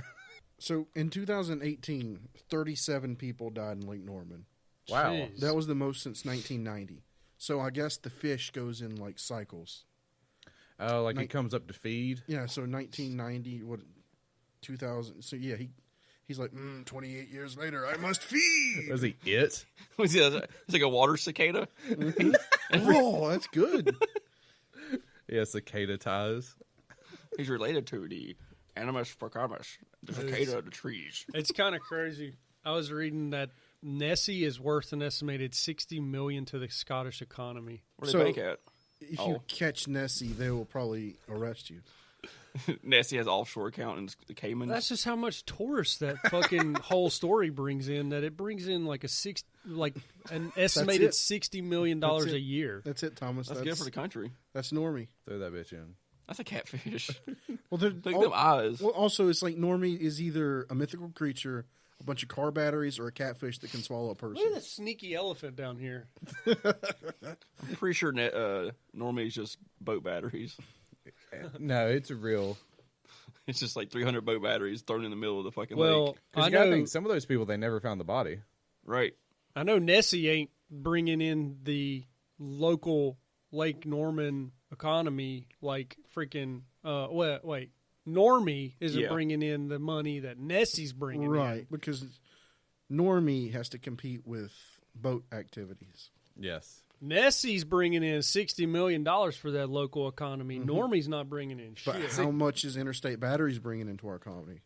So in 2018, 37 people died in Lake Norman. Wow. Jeez. That was the most since 1990. So I guess the fish goes in like cycles. Oh, like it comes up to feed. Yeah, so 1990, 2000. So yeah, he's like, 28 years later, I must feed. Was he it? It's like a water cicada. Oh, that's good. Yeah, cicada ties. He's related to the Animus porcamus, the cicada of the trees. It's kind of crazy. I was reading that Nessie is worth an estimated $60 million to the Scottish economy. Where do So- they bank at? If you catch Nessie, they will probably arrest you. Nessie has offshore account in the Caymans. That's just how much tourists that fucking whole story brings in. That it brings in like an estimated it. $60 million That's a it. year. That's it, Thomas. That's good for the country. That's normie. Throw that bitch in. That's a catfish. Well, they're Look at them eyes. Well, also, it's like normie is either a mythical creature, a bunch of car batteries, or a catfish that can swallow a person. Look at this sneaky elephant down here. I'm pretty sure normally it's just boat batteries. No, it's a real. It's just like 300 boat batteries thrown in the middle of the fucking Well, lake. Because I you gotta know. think some of those people, they never found the body. Right. I know Nessie ain't bringing in the local Lake Norman economy like freaking. Wait. Normie isn't Yeah. bringing in the money that Nessie's bringing in. Right, because normie has to compete with boat activities. Yes. Nessie's bringing in $60 million for that local economy. Normie's not bringing in But shit. how much is Interstate Batteries bringing into our economy?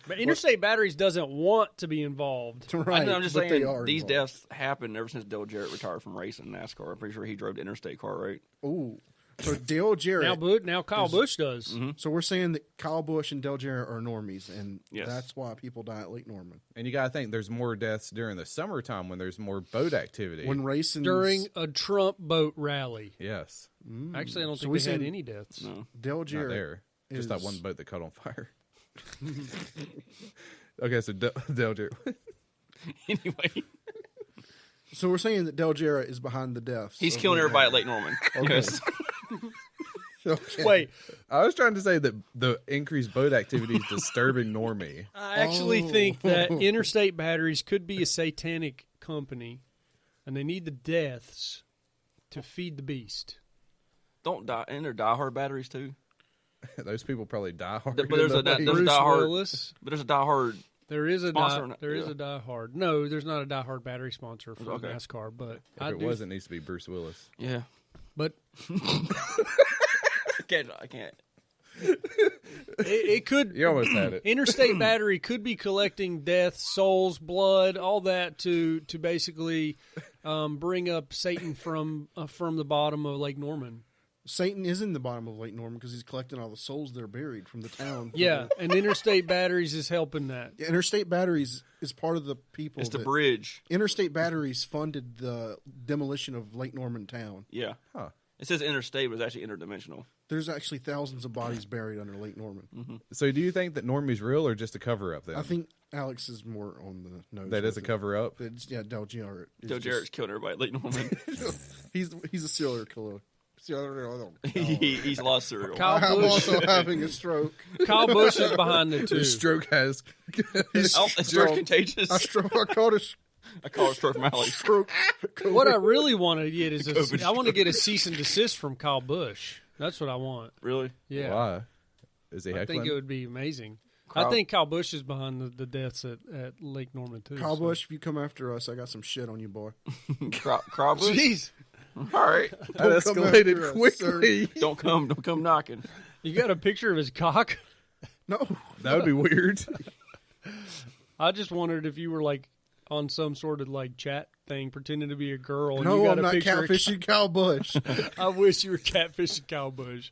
But Interstate Batteries doesn't want to be involved. Right, I'm just but they saying are these involved. deaths happened ever since Dale Jarrett retired from racing NASCAR. I'm pretty sure he drove the interstate car, right? Ooh. So Dale Jarrett. Now Kyle Busch does. So we're saying that Kyle Busch and Dale Jarrett are normies, and Yes. that's why people die at Lake Norman. And you got to think there's more deaths during the summertime when there's more boat activity. When racing During a Trump boat rally. yes. Actually, I don't So think we they had said- any deaths. No. Dale Not Jarrett there. Just that is- one boat that caught on fire. Okay, so Del Jarrett. Anyway, So we're saying that Dale Jarrett is behind the deaths. he's of killing Lake everybody at Lake Norman. Yes. Norman. Okay. Wait, I was trying to say that the increased boat activity is disturbing Normie. I actually think that Interstate Batteries could be a satanic company, and they need the deaths to feed the beast. Don't die. And they're diehard batteries too. Those people probably die hard. But there's a- in the there's lake. Bruce diehard- Willis. But there's a diehard. There is a Sponsor, a diehard. No, there's not a diehard battery sponsor for Okay. NASCAR, but If I it do. was, it needs to be Bruce Willis. Yeah. But I can't. it could. You almost had it. Interstate Battery could be collecting death, souls, blood, all that to basically bring up Satan from the bottom of Lake Norman. Satan is in the bottom of Lake Norman because he's collecting all the souls that are buried from the town. Yeah, and Interstate Batteries is helping that. Yeah, Interstate Batteries is part of the people. It's the that- bridge. Interstate Batteries funded the demolition of Lake Norman town. Yeah. Huh. It says interstate, but it's actually interdimensional. There's actually thousands of bodies buried under Lake Norman. So do you think that Normie's real or just a cover up then? I think Alex is more on the nose. that is with a it. cover up. It's, yeah, Dale Jarrett. is Joe just- Jarrett's killing everybody at Lake Norman. He's a serial killer. He's lost serial. Kyle I'm Busch, also having a stroke. Kyle Busch is behind it too. His stroke has. Oh, it's very contagious. I caught a I call it stroke from Alley. stroke. What I really want to get is COVID I want to get a cease and desist from Kyle Busch. That's what I want. Really? Yeah. Why? Is he I heckling? think it would be amazing. Kyle- I think Kyle Busch is behind the deaths at Lake Norman, too. Kyle Busch, if you come after us, I got some shit on you, boy. Crowbush? Jeez. All right. That Don't come after escalated us, quickly. Don't come knocking. You got a picture of his cock? No. That would be weird. I just wondered if you were like on some sort of like chat thing pretending to be a girl. And No, you got I'm a not picture of catfishing Kyle Busch. I wish you were catfishing Kyle Busch.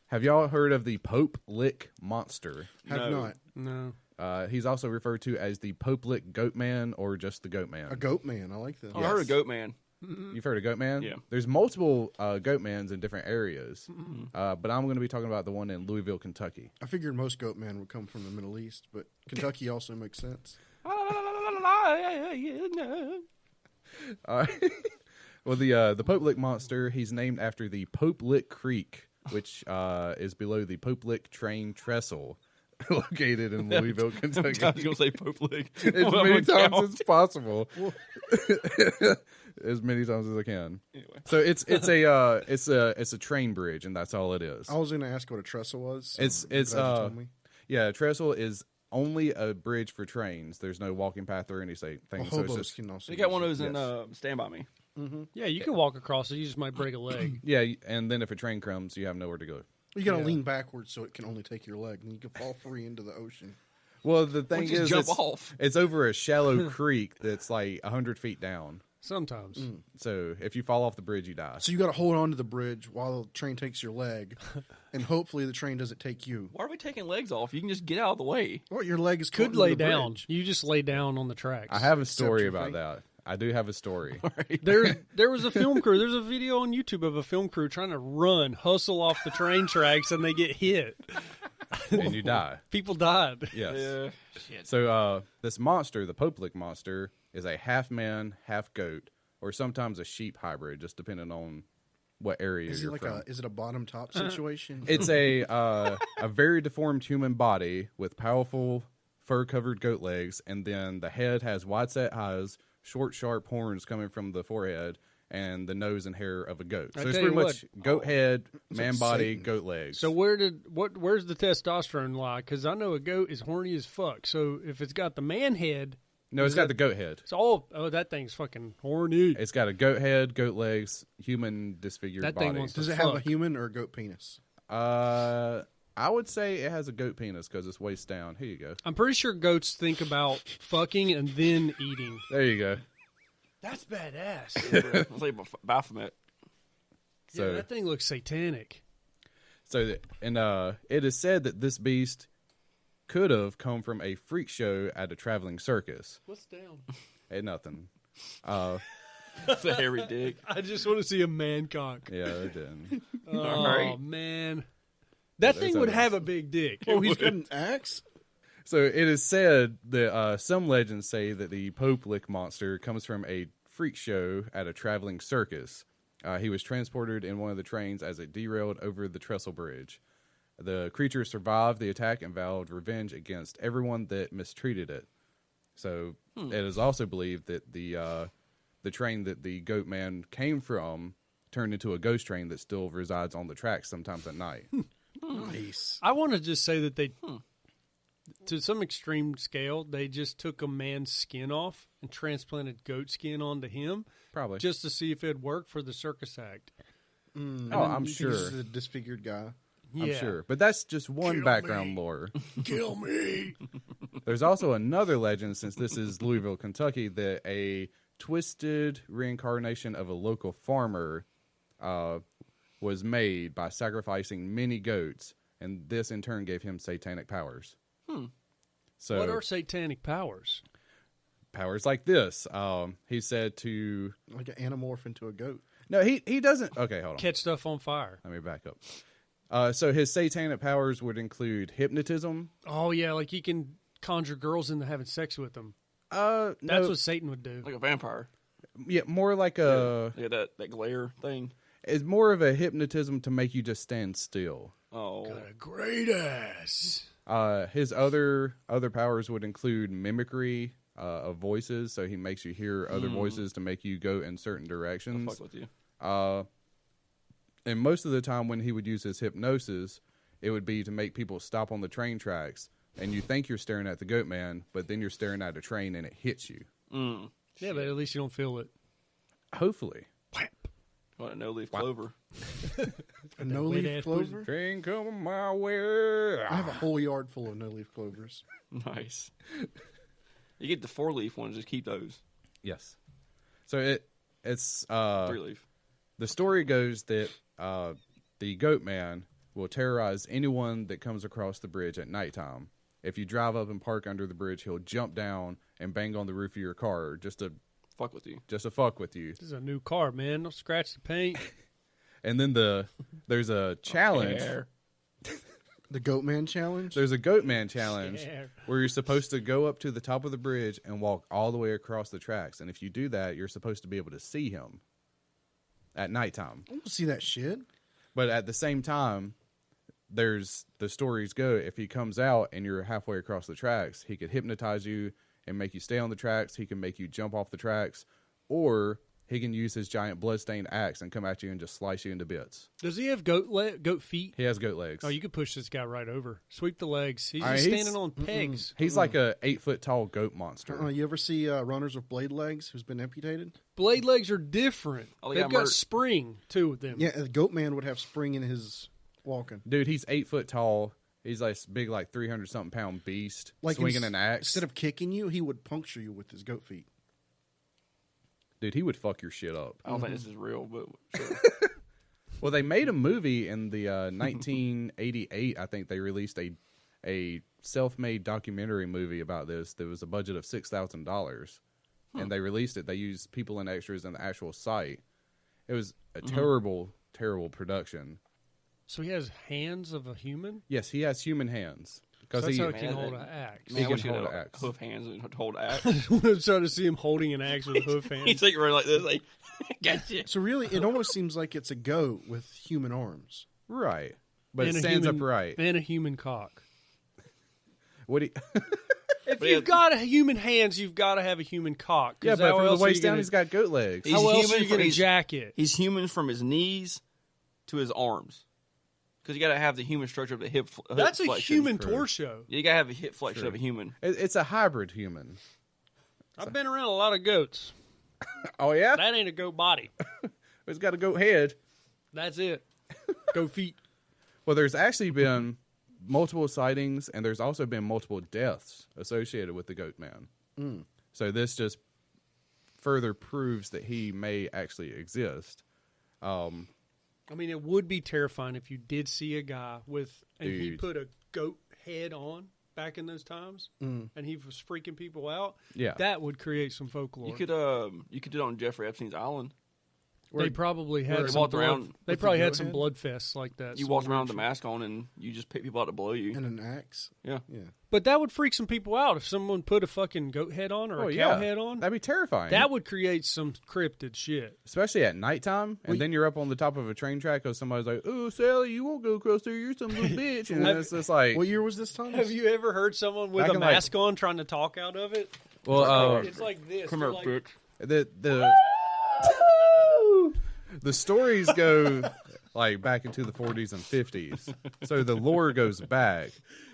Have y'all heard of the Pope Lick monster? Have No. not. No. He's also referred to as the Pope Lick Goat Man or just the Goat Man. A goat man. I like that. I heard of Goat Man. You've heard of Goat Man? Yeah. There's multiple Goat Mans in different areas, but I'm going to be talking about the one in Louisville, Kentucky. I figured most goat man would come from the Middle East, but Kentucky also makes sense. Well, the Pope Lick monster, he's named after the Pope Lick Creek, which is below the Pope Lick train trestle, located in Louisville, I was Kentucky. going to say Pope Lick. As many times as possible. As many times as I can. Anyway. So it's a train bridge, and that's all it is. I was going to ask what a trestle was. so It's I'm glad you told me. Yeah, a trestle is only a bridge for trains. There's no walking path or anything. Well, So it's hobos just can also They got use one of it. those in Stand By Me. Yeah, you can walk across it. You just might break a leg. yeah, and then if a train comes, you have nowhere to go. You got to Yeah. lean backwards so it can only take your leg, and you can fall free into the ocean. Well, the thing just is, jump off. it's over a shallow creek that's like 100 feet down. Sometimes. So if you fall off the bridge, you die. So you got to hold on to the bridge while the train takes your leg, and hopefully the train doesn't take you. Why are we taking legs off? You can just get out of the way. Well, your leg is Could caught into lay the down. bridge. You just lay down on the tracks. I have a story your about fate. that. I do have a story. There was a film crew. There's a video on YouTube of a film crew trying to hustle off the train tracks, and they get hit. And you die. People died. Yes. Yeah. So this monster, the Pope Lick monster, is a half man, half goat, or sometimes a sheep hybrid, just depending on what area Is it you're like from. is it a bottom top situation? It's a very deformed human body with powerful fur covered goat legs, and then the head has wide set eyes, short sharp horns coming from the forehead, and the nose and hair of a goat. I So it's tell you pretty much goat head, man like body, Satan. goat legs. So where's the testosterone lie? Because I know a goat is horny as fuck. So if it's got the man head, no, it's got the goat head. it's all that thing's fucking horny. It's got a goat head, goat legs, human disfigured That body. thing wants Does to it have a fuck. human or a goat penis? I would say it has a goat penis because it's waist down. Here you go. I'm pretty sure goats think about fucking and then eating. There you go. That's badass. It's like Baphomet. So, Yeah, that thing looks satanic. It is said that this beast could have come from a freak show at a traveling circus. What's down? Ain't nothing. It's a hairy dick. I just want to see a man cock. Yeah, it didn't. Oh right. man, that thing would others. have a big dick. Oh, he's got an axe? So it is said that some legends say that the Pope Lick monster comes from a freak show at a traveling circus. He was transported in one of the trains as it derailed over the trestle bridge. The creature survived the attack and vowed revenge against everyone that mistreated it. So it is also believed that the train that the goat man came from turned into a ghost train that still resides on the tracks sometimes at night. Nice. I want to just say that they, to some extreme scale, they just took a man's skin off and transplanted goat skin onto him Probably. just to see if it'd work for the circus act. Oh, I'm You think sure. This is a disfigured guy. Yeah. I'm sure. But that's just one background lore. Kill me. There's also another legend, since this is Louisville, Kentucky, that a twisted reincarnation of a local farmer was made by sacrificing many goats, and this in turn gave him satanic powers. So What are satanic powers? powers like this? He said to Like an anamorph into a goat. no, he doesn't. Okay, hold on. Catch stuff on fire. Let me back up. So his satanic powers would include hypnotism. Oh yeah, like he can conjure girls into having sex with them. No, That's what Satan would do. Like a vampire. yeah, more like a. Yeah, that glare thing. It's more of a hypnotism to make you just stand still. Oh. Got a great ass. His other powers would include mimicry of voices, so he makes you hear other voices to make you go in certain I'll directions. fuck with you. And most of the time when he would use his hypnosis, it would be to make people stop on the train tracks. And you think you're staring at the goat man, but then you're staring at a train and it hits you. Yeah, but at least you don't feel it. Hopefully. What a no-leaf clover. A no-leaf wet-ass clover? Train coming my way. I have a whole yard full of no-leaf clovers. Nice. You get the 4-leaf ones, just keep those. Yes. So it's 3-leaf. the story goes that the goat man will terrorize anyone that comes across the bridge at nighttime. If you drive up and park under the bridge, he'll jump down and bang on the roof of your car just to Fuck with you. fuck with you. This is a new car, man. Don't scratch the paint. And then there's a challenge. The Goat Man Challenge? There's a goat man challenge Yeah. where you're supposed to go up to the top of the bridge and walk all the way across the tracks. And if you do that, you're supposed to be able to see him at nighttime. I don't see that shit. But at the same time, the stories go, if he comes out and you're halfway across the tracks, he could hypnotize you and make you stay on the tracks. He can make you jump off the tracks, or he can use his giant bloodstained axe and come at you and just slice you into bits. Does he have goat feet? He has goat legs. Oh, you could push this guy right over. Sweep the legs. He's I just mean, standing on pegs. He's like a 8-foot tall goat monster. You ever see runners with blade legs who's been amputated? Blade legs are different. Oh, they They've got got Mert. spring to them. Yeah, the Goat Man would have spring in his walking. Dude, he's 8 foot tall. He's like big, like 300-something pound beast, Like swinging an axe. Instead of kicking you, he would puncture you with his goat feet. Dude, he would fuck your shit up. I don't think this is real, but sure. Well, they made a movie in the 1988. I think they released a self-made documentary movie about this. There was a budget of $6,000, and they released it. They used people and extras in the actual site. It was a terrible, terrible production. So he has hands of a human? Yes, he has human hands. So that's how he Man, can hold that- an axe. Man, I can wish you hold had an axe. hoof hands and hold axe. I'm trying to see him holding an axe with a hoof hand. He's like running like this, like, gotcha. So really, it almost seems like it's a goat with human arms. Right. But And it a stands human- upright. And a human cock. What do you... If But you've yeah- got a human hands, you've got to have a human cock. 'Cause Yeah, but how from the else are you waist down, gonna- he's got goat legs. He's How else are human you going to he's- jack it? He's human from his knees to his arms. Because you got to have the human structure of the hip That's a flexion. human True. torso. You got to have a hip flexion of a human. It's a hybrid human. I've been around a lot of goats. Oh, yeah? That ain't a goat body. It's got a goat head. That's it. Goat feet. Well, there's actually been multiple sightings, and there's also been multiple deaths associated with the goat man. So this just further proves that he may actually exist. I mean, it would be terrifying if you did see a guy and he Dude. put a goat head on back in those times, and he was freaking people out. Yeah. That would create some folklore. You could do it on Jeffrey Epstein's island. They probably where had they some walked blood, around They with probably the had goat some head? blood fests like that. You some walk around weird with a mask on and you just pick people out to blow you. And an axe. Yeah. Yeah. But that would freak some people out if someone put a fucking goat head on or Oh, a yeah. cow head on. That'd be terrifying. That would create some cryptid shit. Especially at nighttime, and then you're up on the top of a train track because somebody's like, "Oh, Sally, you won't go across there. You're some little bitch." And it's just like, What year was this, Thomas? Have you ever heard someone with Back a in, like- mask on trying to talk out of it? well, It's like this. Come They're here, like, bitch. the stories go like back into the 40s and 50s, so the lore goes back.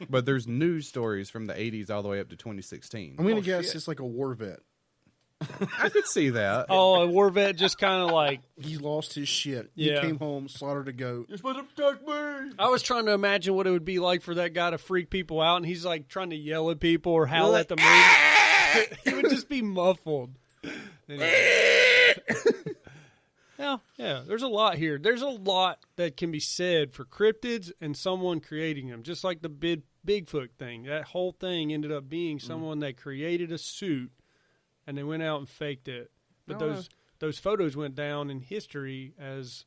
But there's news stories from the 80s all the way up to 2016. I'm going to guess it's like a war vet. I could see that. Oh, a war vet just kind of like. He lost his shit. Yeah. He came home, slaughtered a goat. You're supposed to protect me. I was trying to imagine what it would be like for that guy to freak people out, and he's like trying to yell at people or howl at the moon. He would just be muffled. Yeah, there's a lot here. There's a lot that can be said for cryptids and someone creating them, just like the Bigfoot thing. That whole thing ended up being someone that created a suit, and they went out and faked it. But those photos went down in history as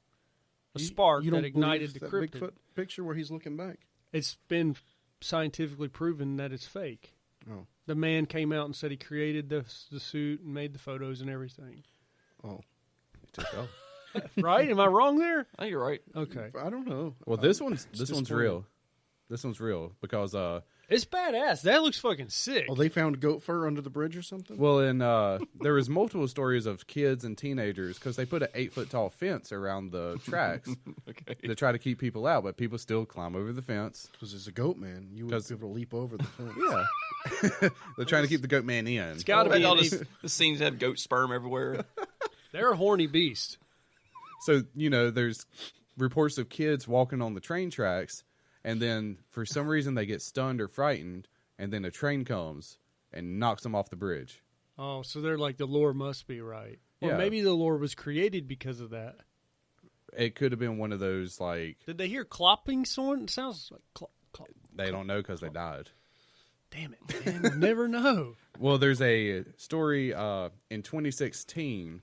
a spark You that don't ignited believe the that cryptid. Bigfoot picture where he's looking back? It's been scientifically proven that it's fake. Oh. The man came out and said he created the suit and made the photos and everything. Oh. Right? Am I wrong there? I think you're right. Okay. I don't know. Well, this one's disappointing. real. This one's real because It's badass. That looks fucking sick. Oh, they found goat fur under the bridge or something? well, and there was multiple stories of kids and teenagers because they put an 8-foot tall fence around the tracks to try to keep people out, but people still climb over the fence. Because it's a goat man. You would be able to leap over the fence. Yeah, they're trying to keep the goat man in. It's got to be. all the scenes have goat sperm everywhere. They're a horny beast. So there's reports of kids walking on the train tracks. And then, for some reason, they get stunned or frightened, and then a train comes and knocks them off the bridge. Oh, so they're like, the lore must be right. Or Yeah. maybe the lore was created because of that. It could have been one of those, like, Did they hear clopping someone? It sounds like clop, clop. they don't know because they died. Damn it, man. We'll never know. Well, there's a story in 2016.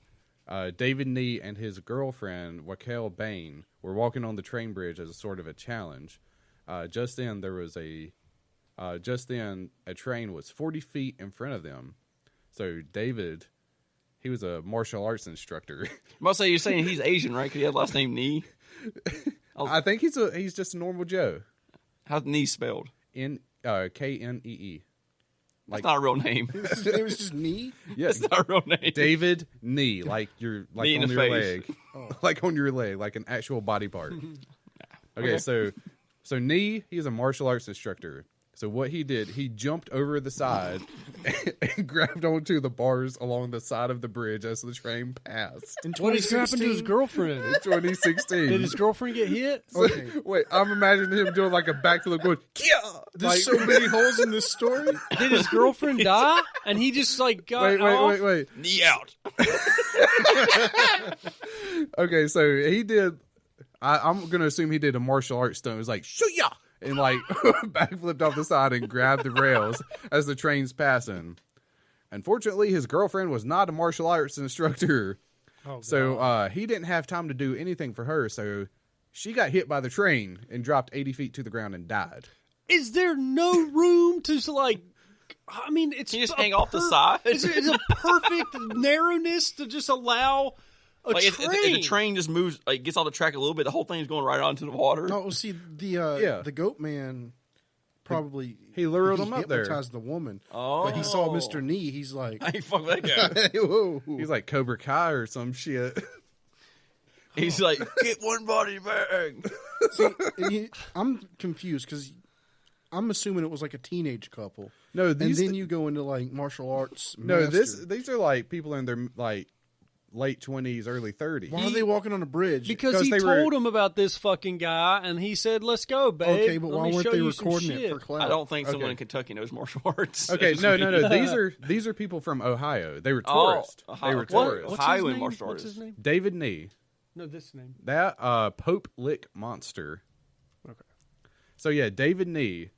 David Nee and his girlfriend, Raquel Bain, were walking on the train bridge as a sort of a challenge. Just then a train was 40 feet in front of them. So David, he was a martial arts instructor. Must say you're saying he's Asian, right? Because he had last name Nee. I think he's just a normal Joe. How's Nee spelled? Knee. That's not a real name. His name was just knee? That's not a real name. David Nee, like Knee in on the your face. leg, like on your leg, like an actual body part. Okay, so Nee, he's a martial arts instructor. So what he did, he jumped over the side and grabbed onto the bars along the side of the bridge as the train passed. In What has happened to his 2016? girlfriend? In 2016. Did his girlfriend get hit? Okay. Wait, I'm imagining him doing like a backflip going, Kia! There's so many holes in this story. Did his girlfriend die? And he just like got off? wait. Nee out. Okay, so he did. I'm gonna assume he did a martial arts stunt. It was like shoot ya, and like backflipped off the side and grabbed the rails as the train's passing. Unfortunately, his girlfriend was not a martial arts instructor, Oh, so he didn't have time to do anything for her. So she got hit by the train and dropped 80 feet to the ground and died. Is there no room to like? I mean, it's Can you just hang off the side? It's a perfect narrowness to just allow a Like train. if the train just moves, like gets off the track a little bit, the whole thing's going right onto the water. No, well, see, the goat man probably He lured him up there. hypnotized the woman. Oh. But he saw Mr. Knee. He's like, I ain't fuck that guy. hey, whoa. He's like Cobra Kai or some shit. He's like, get one body bag. See, I'm confused because I'm assuming it was like a teenage couple. No, And then you go into like martial arts. No, master. these are like people in their like late 20s, early 30s. Why are they walking on a bridge? because he they were- told him about this fucking guy, and he said, "Let's go, babe." Okay, but Let why me weren't show they you some recording it shit." for clout? I don't think someone Okay. in Kentucky knows martial arts. Okay, It's no. just me. These are people from Ohio. They were Oh, tourists. Ohio. They were What? tourists. What's Ohio his and name? martial What's his artists. name? David Nee, No, this name. that Pope Lick monster. Okay. So yeah, David Nee,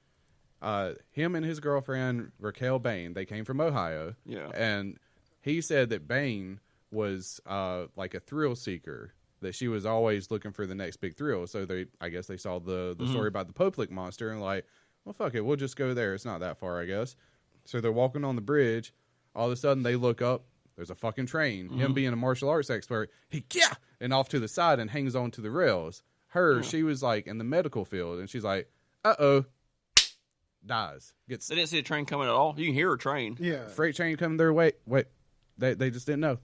him and his girlfriend Raquel Bain, they came from Ohio. Yeah. and he said that Bain was like a thrill seeker. That she was always looking for the next big thrill. So I guess they saw the story about the Pope Lick monster and like, well, fuck it, we'll just go there. It's not that far, I guess. So they're walking on the bridge. All of a sudden, they look up. There's a fucking train. Him being a martial arts expert, and off to the side and hangs on to the rails. She was like in the medical field, and she's like, uh-oh, dies. Gets They didn't see the train coming at all. You can hear a train. Yeah. freight train coming their way. Wait, they just didn't know.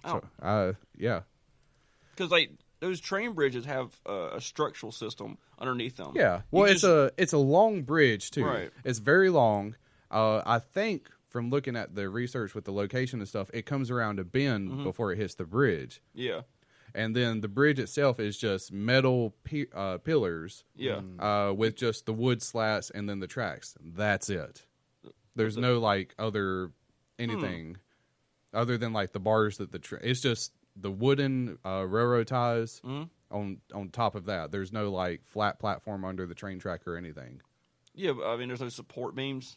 Oh. So, yeah. Because like those train bridges have a structural system underneath them. Yeah. Well, You it's a long bridge too. Right. It's very long. I think from looking at the research with the location and stuff, it comes around a bend before it hits the bridge, Yeah. and then the bridge itself is just metal pillars. Yeah. With just the wood slats and then the tracks. That's it. There's no like other anything other than like the bars that it's just the wooden railroad ties on top of that. There's no like flat platform under the train track or anything. Yeah, but I mean, there's no support beams.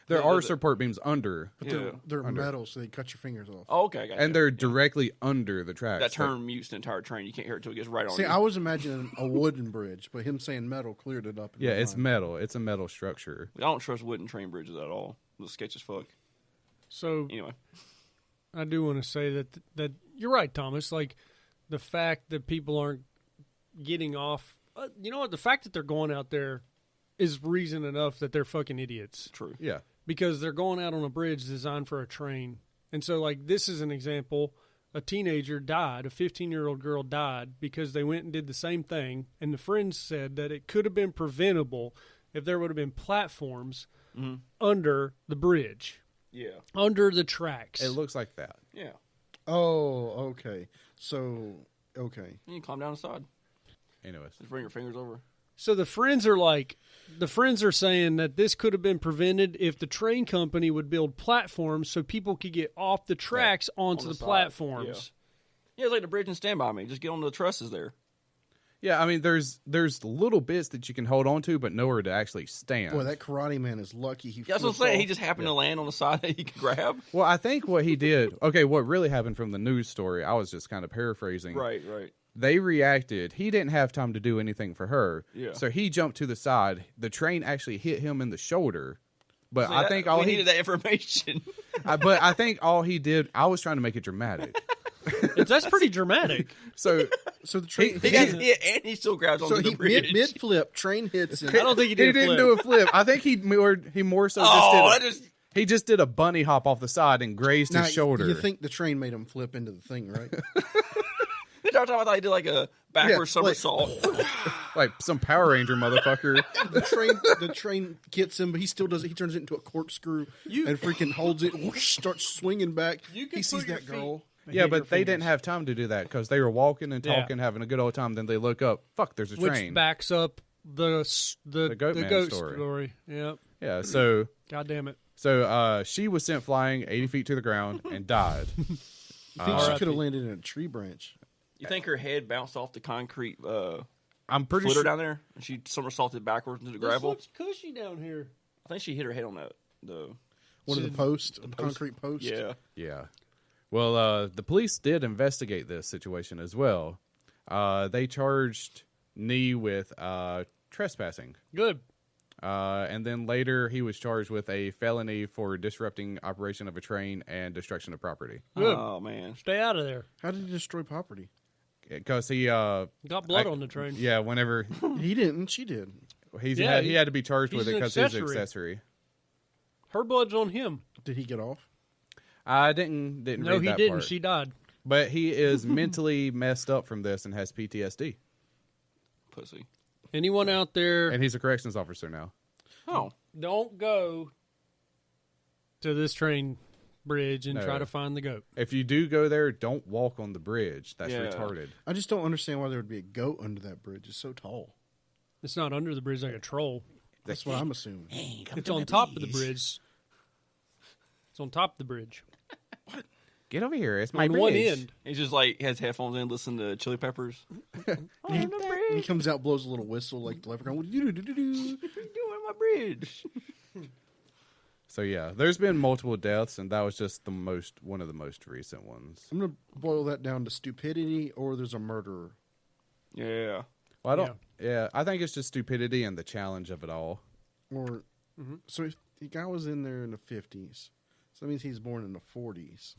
There are support beams under, But Yeah. they're metal, so they cut your fingers off. Oh, okay, I got and you. they're directly under the tracks. That turn mutes the entire train. You can't hear it until it gets right on See, you. I was imagining a wooden bridge, but him saying metal cleared it up. in Yeah, my it's mind. metal. It's a metal structure. I don't trust wooden train bridges at all. Those sketch as fuck. So Anyway. I do want to say that you're right, Thomas. Like the fact that people aren't getting off you know what? The fact that they're going out there is reason enough that they're fucking idiots. True. Yeah. Because they're going out on a bridge designed for a train. And so, like, this is an example. A teenager died. A 15-year-old girl died because they went and did the same thing. And the friends said that it could have been preventable if there would have been platforms under the bridge. Yeah. Under the tracks. It looks like that. Yeah. Oh, okay. So, okay. You can climb down the side. Anyways. Just bring your fingers over. So the friends are saying that this could have been prevented if the train company would build platforms so people could get off the tracks onto On the the side, platforms. Yeah, it's like the bridge and Stand By Me. Just get on the trusses there. Yeah, I mean, there's little bits that you can hold on to, but nowhere to actually stand. Boy, that Karate Man is lucky. He That's what I'm flipped saying. He off. just happened to land on the side that he could grab. Well, I think what he did, okay, what really happened from the news story, I was just kind of paraphrasing. Right. They reacted. He didn't have time to do anything for her. Yeah. So he jumped to the side. The train actually hit him in the shoulder. But So I think all we he needed that information. but I think all he did, I was trying to make it dramatic. That's pretty dramatic. So So the train. He got hit and he still grabs onto so the he bridge. mid flip, train hits him. I don't think he he did. didn't do a flip. I think he more so he just did a bunny hop off the side and grazed Now, his shoulder. You think the train made him flip into the thing, right? I thought he did like a backwards Yeah, like- somersault. like some Power Ranger motherfucker. the train gets him, but he still does it. He turns it into a corkscrew and freaking holds it. Whoosh, starts swinging back. You can He sees put your that girl. Yeah, but they didn't have time to do that because they were walking and talking, having a good old time. Then they look up. Fuck, there's a Which train. backs up the Goat Man story. story. Yep. Yeah, so God damn it. she was sent flying 80 feet to the ground and died. I think she could have landed in a tree branch. You think her head bounced off the concrete I'm pretty footer sure. down there? And she somersaulted backwards into the gravel? This looks cushy down here. I think she hit her head on the One of the posts, a concrete post. yeah. Yeah. Well, the police did investigate this situation as well. They charged Nee with trespassing. Good. And then later he was charged with a felony for disrupting operation of a train and destruction of property. Good. Oh man. Stay out of there. How did he destroy property? Because he Got blood on the train. yeah, whenever He didn't. She did. he Yeah, had to be charged he's with it an because he's an accessory. accessory. Her blood's on him. Did he get off? I didn't No, read he that didn't. part. She died. But he is mentally messed up from this and has PTSD. Pussy. Anyone out there, And he's a corrections officer now. Oh. don't go to this train bridge and No. try to find the goat. If you do go there, don't walk on the bridge. That's Yeah. retarded. I just don't understand why there would be a goat under that bridge. It's so tall. It's not under the bridge like a troll. That's what I'm assuming. It's on top of the bridge. It's on top of the bridge. Get over here. It's my On bridge. one end. He's just like has headphones in, listen to Chili Peppers. He comes out, blows a little whistle like the leprechaun. Doing my bridge. So yeah, there's been multiple deaths, and that was just one of the most recent ones. I'm gonna boil that down to stupidity, or there's a murderer. Yeah. Well, I don't. Yeah, I think it's just stupidity and the challenge of it all. Or so if the guy was in there in the 50s, so that means he's born in the 40s.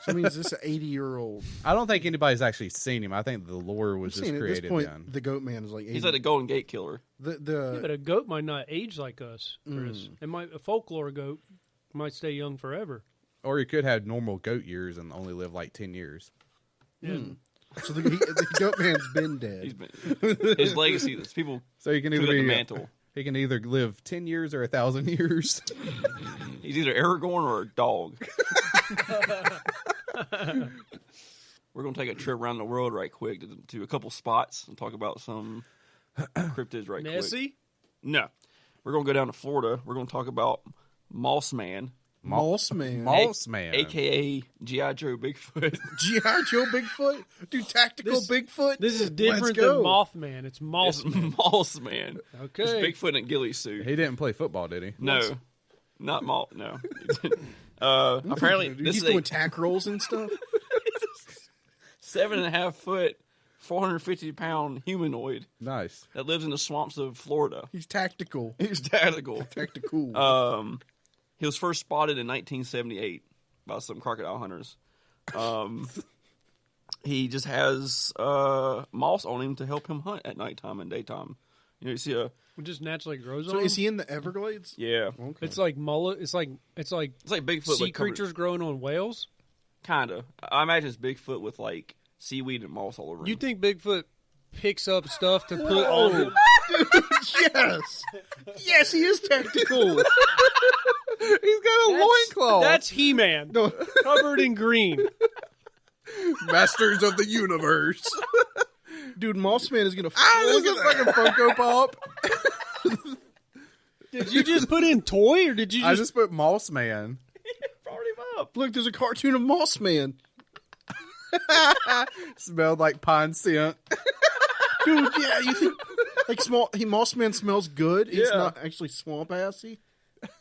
So that means this 80-year-old. I don't think anybody's actually seen him. I think the lore was just At this created point, then. the goat man is like 80. He's like a Golden Gate killer. Yeah, but a goat might not age like us, Chris. A folklore goat might stay young forever. Or he could have normal goat years and only live like 10 years. Yeah. So the goat man's been dead. He's been his legacy. That's people So he can took either up the be mantle. he can either live 10 years or 1,000 years. He's either Aragorn or a dog. We're gonna take a trip around the world right quick to a couple spots and talk about some cryptids right quick. Nessie? No, we're gonna go down to Florida. We're gonna talk about Moss Man, Moss man. Moss Man. aka G.I. Joe Bigfoot. G.I. Joe Bigfoot? Do tactical Bigfoot? This is Let's different go. than Mothman. It's Moss It's Man. Moss Man. Okay. It's Bigfoot in a ghillie suit. He didn't play football, did he? No, not Moss. No. Apparently, this He's is a doing tack rolls and stuff. 7.5 foot, 450-pound humanoid Nice. that lives in the swamps of Florida. He's tactical. He's tactical. Tactical. He was first spotted in 1978 by some crocodile hunters. he just has moss on him to help him hunt at nighttime and daytime. You know, you see It just naturally grows So on is him? he in the Everglades? yeah, Okay. It's like mullet. It's like it's like Bigfoot. sea but covered- creatures growing on whales. Kinda. I imagine it's Bigfoot with like seaweed and moss all over him. You think Bigfoot picks up stuff to put on him? yes. Yes, he is tactical. He's got a loincloth. That's He-Man, covered in green. Masters of the Universe. Dude, Mossman is going to Look at fucking Funko Pop. Did you just put in toy, or did you I just... just put Moss Man. brought him up. Look, there's a cartoon of Mossman. Smelled like pine scent. Dude, yeah, you think like Mossman smells good? It's Yeah. not actually swamp assy.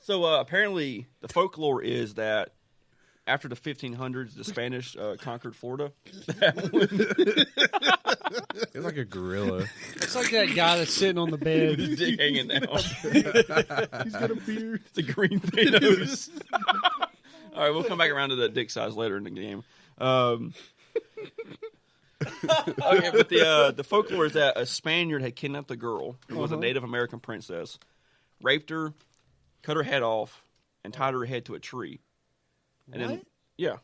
So apparently, the folklore is that after the 1500s, the Spanish conquered Florida. It's like a gorilla. It's like that guy that's sitting on the bed. His dick hanging down. He's got a beard. It's a green Thanos. All right, we'll come back around to the dick size later in the game. Okay, but the folklore is that a Spaniard had kidnapped a girl who was a Native American princess, raped her, cut her head off, and tied her head to a tree. And then, yeah.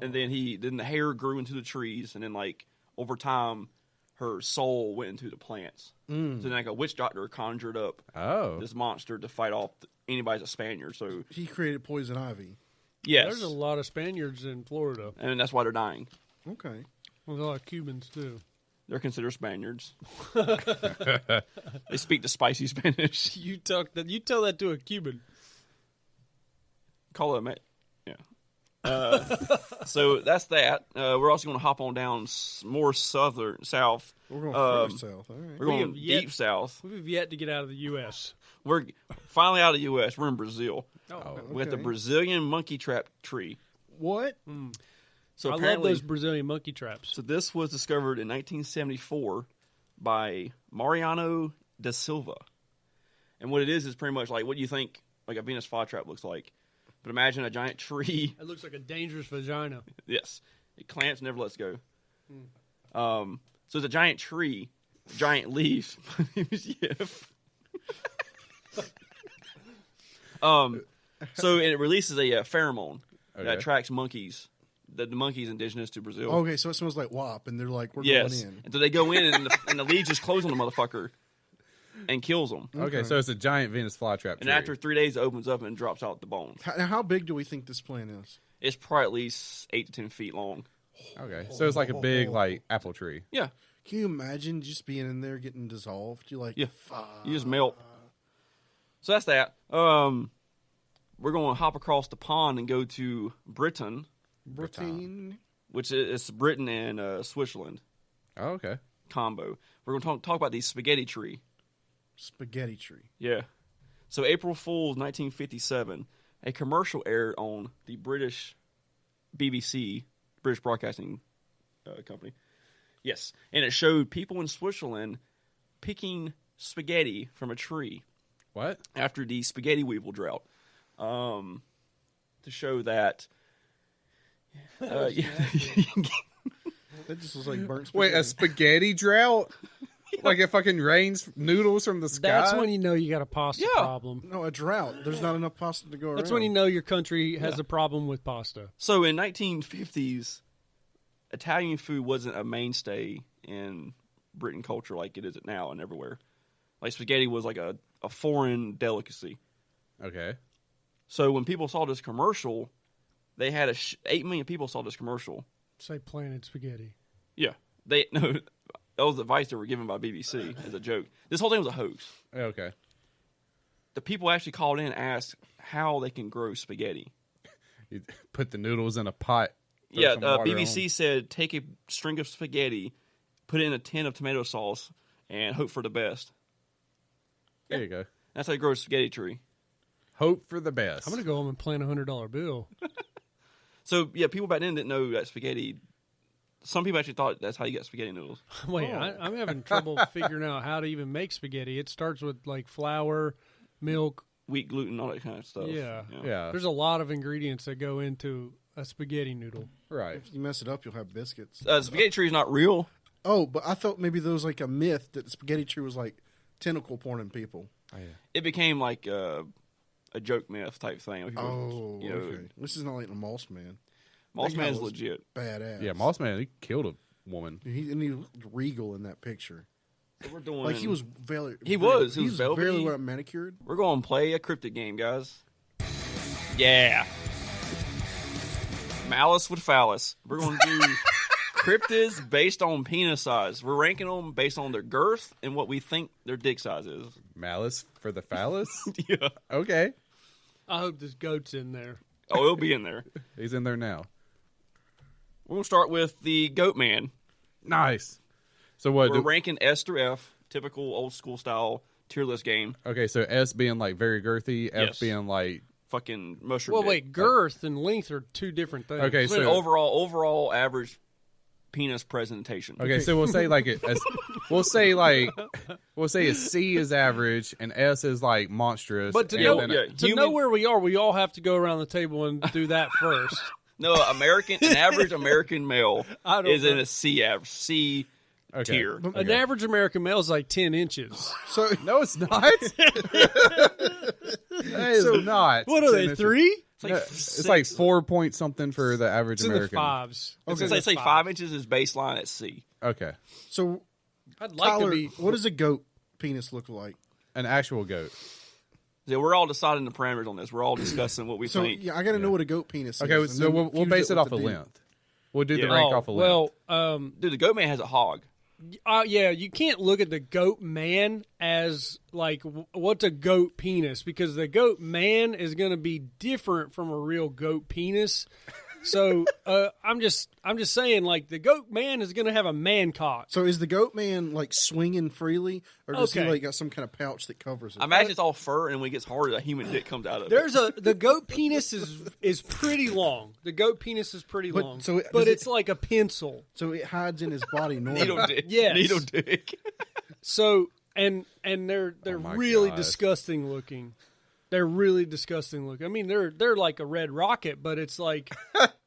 And then the hair grew into the trees, and then like over time, her soul went into the plants. So then like a witch doctor conjured up Oh. this monster to fight off anybody's a Spaniard. So He created poison ivy. yes, There's a lot of Spaniards in Florida. and that's why they're dying. Okay. Well, there's a lot of Cubans, too. They're considered Spaniards. They speak the spicy Spanish. You tell that to a Cuban. Call it yeah. So that's that. We're also going to hop on down more south. We're going further south. All right. We're going have yet- deep south. We've yet to get out of the U.S. We're finally out of the U.S. We're in Brazil. Oh, We got the Okay. Brazilian monkey trap tree. What? So I love apparently, those Brazilian monkey traps. so this was discovered in 1974 by Mariano da Silva. And what it is pretty much like what you think like a Venus flytrap looks like. But imagine a giant tree. It looks like a dangerous vagina. Yes. It clamps, never lets go. So it's a giant tree, giant leaf. My name is Yif. So it releases a pheromone that Okay. attracts monkeys. The monkey's indigenous to Brazil. Okay, so it smells like WAP, and they're like, we're Yes. going in. And so they go in, and the leaves just close on the motherfucker and kills them. Okay, so it's a giant Venus flytrap. And after 3 days, it opens up and drops out the bones. Now, how big do we think this plant is? It's probably at least 8 to 10 feet long. Okay, so it's like a big like apple tree. Yeah. Can you imagine just being in there getting dissolved? You're like, Yeah. fuck. You just melt. So that's that. We're going to hop across the pond and go to Britain, Britain. which is Britain and Switzerland Oh, okay. combo. We're going to talk about the spaghetti tree. Spaghetti tree. Yeah. So April Fool's 1957, a commercial aired on the British BBC, British Broadcasting Company. Yes. And it showed people in Switzerland picking spaghetti from a tree What? after the spaghetti weevil drought. To show that... That just was like burnt Wait, spaghetti. a spaghetti drought? Like it fucking rains noodles from the sky? That's when you know you got a pasta Yeah. problem. No, a drought. There's not enough pasta to go around. That's when you know your country has a problem with pasta. So in 1950s, Italian food wasn't a mainstay in Britain culture like it is now and everywhere. Like spaghetti was like a foreign delicacy. Okay. So when people saw this commercial, they had 8 million people saw this commercial. Say planet spaghetti. Yeah, that was advice they were given by BBC as a joke. This whole thing was a hoax. Okay. The people actually called in and asked how they can grow spaghetti. You put the noodles in a pot. throw Yeah, some water BBC said take a string of spaghetti, put it in a tin of tomato sauce, and hope for the best. on. There you go. That's how you grow a spaghetti tree. Hope for the best. I'm going to go home and plant a $100 bill. So, yeah, people back then didn't know that spaghetti. Some people actually thought that's how you got spaghetti noodles. Wait, I'm having trouble figuring out how to even make spaghetti. It starts with like flour, milk. Wheat, gluten, all that kind of stuff. Yeah. Yeah. There's a lot of ingredients that go into a spaghetti noodle. Right. If you mess it up, you'll have biscuits. Spaghetti tree is not real. Oh, but I thought maybe there was like a myth that the spaghetti tree was like tentacle porning people. Oh, yeah. It became like a joke myth type thing. Like, Oh, you know, okay. This is not like the Moss Man. Moss That guy Man's was legit. Badass. Yeah, Moss Man, he killed a woman. He looked regal in that picture. So we're doing Like he was very. He was very velvety. well manicured. We're going to play a cryptid game, guys. Yeah. Malice with phallus. We're going to do cryptids based on penis size. We're ranking them based on their girth and what we think their dick size is. Malice for the phallus? Yeah. Okay. I hope this goat's in there. Oh, it'll be in there. He's in there now. We're going to start with the Goat Man. Nice. So what? We're ranking S through F, typical old school style tier list game. Okay, so S being like very girthy, F Yes. being like... Fucking mushroom. Well, dick. wait, girth and length are two different things. Okay, It's an so... overall average penis presentation. Okay, so we'll say like we'll say a C is average and S is like monstrous. But to and know then yeah. know where we are, we all have to go around the table and do that first. No, an average American male I don't is in know. a C okay. tier. An Okay. average American male is like 10 inches. So No, it's not. That is not. What are they, 3? No, it's like 4 point something for the average It's in the American. 5s. Since It's I in say the 5 inches is baseline at C. Okay, I'd like Tyler, to be. what does a goat penis look like? an actual goat. So we're all deciding the parameters on this. We're all discussing what we So think. yeah, I got to know what a goat penis Okay, is. and so then we'll fuse base it with off the of D. length. We'll do the Yeah. rank off of length. Well, Dude, the goat man has a hog. yeah, you can't look at the goat man as like what's a goat penis because the goat man is going to be different from a real goat penis. So I'm just saying like the goat man is going to have a man cock. So is the goat man like swinging freely, or does he Okay. like got some kind of pouch that covers it? I imagine it's all fur, and when it gets harder, a human dick comes out of it. The goat penis is pretty long. The goat penis is pretty But- long, so but does it's like a pencil. So it hides in his body normally. Needle dick. Yes. Needle dick. So and they're my really God. disgusting looking. They're really disgusting looking. I mean, they're like a red rocket, but it's like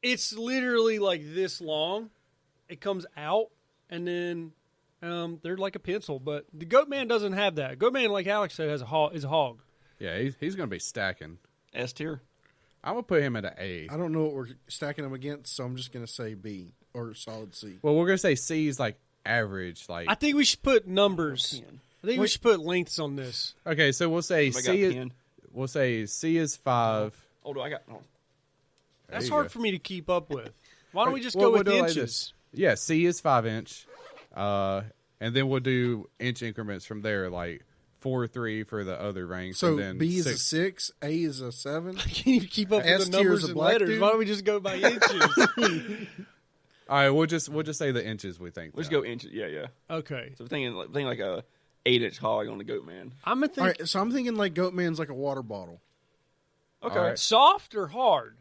it's literally like this long. It comes out, and then they're like a pencil. But the goat man doesn't have that. Goat man, like Alex said, has a hog. Yeah, he's going to be stacking. S tier. I'm going to put him at an A. I don't know what we're stacking them against, so I'm just going to say B or solid C. Well, we're going to say C is like average. Like I think we should put numbers. I think we should put lengths on this. okay, so we'll say I got C. pen. We'll say C is 5. Oh, do I got? Oh. That's you hard go. for me to keep up with. Why don't we just Well, go with we'll do it like inches? this. Yeah, C is 5 inch, and then we'll do inch increments from there, like 4, 3 for the other ranks. So and then B is 6. a 6, A is a 7. Can you keep up S with the tier numbers is a and black letters? dude? Why don't we just go by inches? All right, we'll just say the inches we think. Let's then. go inches. Yeah. Okay, So we're thinking like a 8-inch hog on the goat man. I'm gonna All think right, so I'm thinking like goat man's like a water bottle. Okay. All right. soft or hard,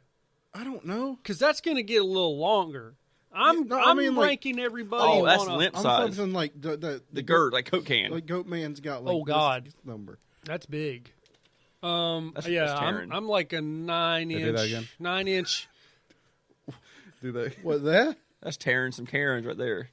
I don't know. because that's gonna get a little longer. I'm Yeah, no, I mean, like- ranking everybody. Oh, that's on a- limp I'm size. focusing like the gird, like Coke can. Like goat man's got like Oh, God. this number. That's big. That's Yeah, tearing. I'm like a 9 do that again? inch. 9 inch. Do that. What that? That's tearing some Karens right there.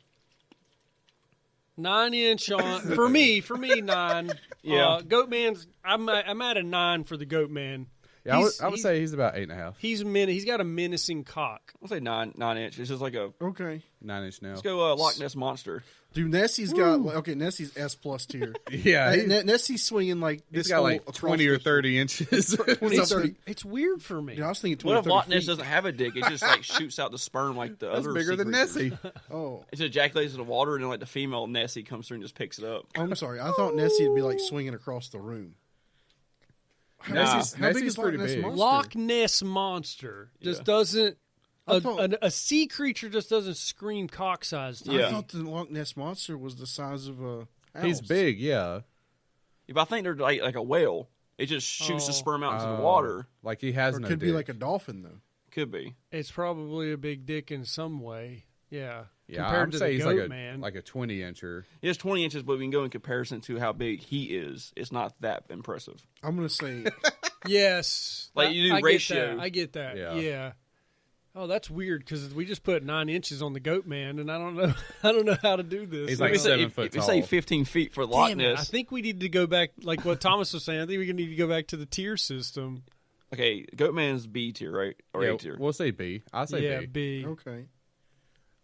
9 inch on for me 9. Yeah. Goat man's. I'm at a 9 for the goat man. Yeah, I He's- would say he's about 8.5. He's got a menacing cock. I'll say 9 inch. It's just like a. Okay. 9 inch now. Let's go Loch Ness monster. Dude, Nessie's got like, okay. Nessie's S plus tier. Yeah, Nessie's swinging like he's this got whole like across 20 or the- 30 inches. 20, It's, 30. it's weird for me. Dude, I was thinking 20, What if 30 Loch Ness feet. doesn't have a dick? It just like shoots out the sperm like the That's other. bigger sea than creatures. Nessie. Oh, It ejaculates in the water, and then like the female Nessie comes through and just picks it up. I'm sorry. I thought Nessie would be like swinging across the room. How Nah. big is- how big Nessie's is Loch pretty Ness big. Monster? Loch Ness monster just Yeah. doesn't. I thought- A sea creature just doesn't scream cock size. to me. Yeah. I thought the Loch Ness Monster was the size of a house. He's big, yeah. Yeah, but I think they're like a whale. It just shoots the Oh. sperm out into the water. Like he has Or it no could be dick. like a dolphin, though. Could be. It's probably a big dick in some way. Yeah. Yeah, Compared I'm to saying the he's goat like a 20 incher. He has 20 inches, but we can go in comparison to how big he is. It's not that impressive. I'm gonna say Yes. Like, you do I ratio. Get that. I get that. Yeah. Yeah. Oh, that's weird because we just put 9 inches on the goat man, and I don't know. I don't know how to do this. He's like If 7 foot if you tall. say 15 feet for Loch Damn it. I Ness, think we need to go back, like what Thomas was saying. I think we need to go back to the tier system. okay, Goatman's B tier, right? Or Yeah, A tier? we'll say B. I'll say Yeah, B. B. Okay.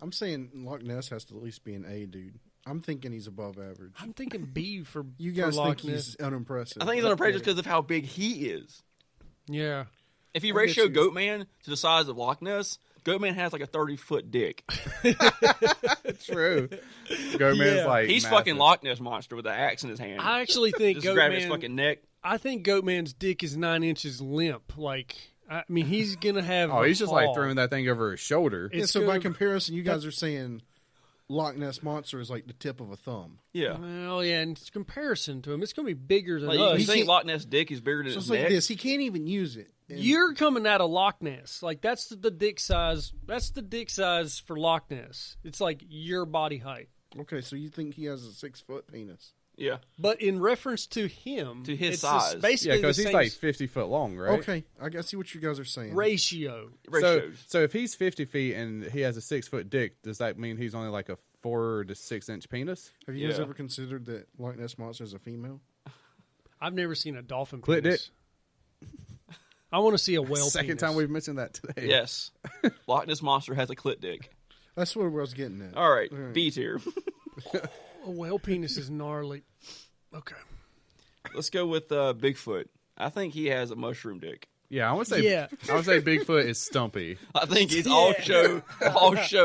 I'm saying Loch Ness has to at least be an A, dude. I'm thinking he's above average. I'm thinking B for You guys for think Loch Ness. he's unimpressive. I think he's unimpressive because of how big he is. Yeah. If you I ratio guess you- Goatman to the size of Loch Ness, Goatman has like a 30-foot dick. True. Goatman's Yeah. like He's massive. fucking Loch Ness monster with an axe in his hand. I actually think Just grab his Goatman. fucking neck. I think Goatman's dick is 9 inches limp. Like, I mean, he's gonna have. Oh, a he's just like haul. throwing that thing over his shoulder. Yeah, It's so by gonna- comparison, you guys are saying Loch Ness Monster is like the tip of a thumb. Yeah. Well, yeah, in comparison to him, it's gonna be bigger than Like, us. you think can't- Loch Ness dick is bigger than So his it's like neck? this. He can't even use it. And You're coming out of Loch Ness. Like that's the dick size. That's the dick size for Loch Ness. It's like your body height. okay, so you think he has a 6-foot penis? Yeah. But in reference to him, To his it's size. basically Yeah, because the he's same like 50 foot long, right? Okay, I see what you guys are saying. ratio. Ratios. So if he's 50 feet and he has a 6-foot dick, does that mean he's only like a 4 to 6 inch penis? Have you guys Yeah. ever considered that Loch Ness Monster is a female? I've never seen a dolphin Clit penis. I want to see a whale. Second penis. time we've mentioned that today. Yes. Loch Ness Monster has a clit dick. That's what I was getting at. All right. All right. B tier. A whale penis is gnarly. Okay. Let's go with Bigfoot. I think he has a mushroom dick. Yeah, I would say Yeah. I would say Bigfoot is stumpy. I think he's all show,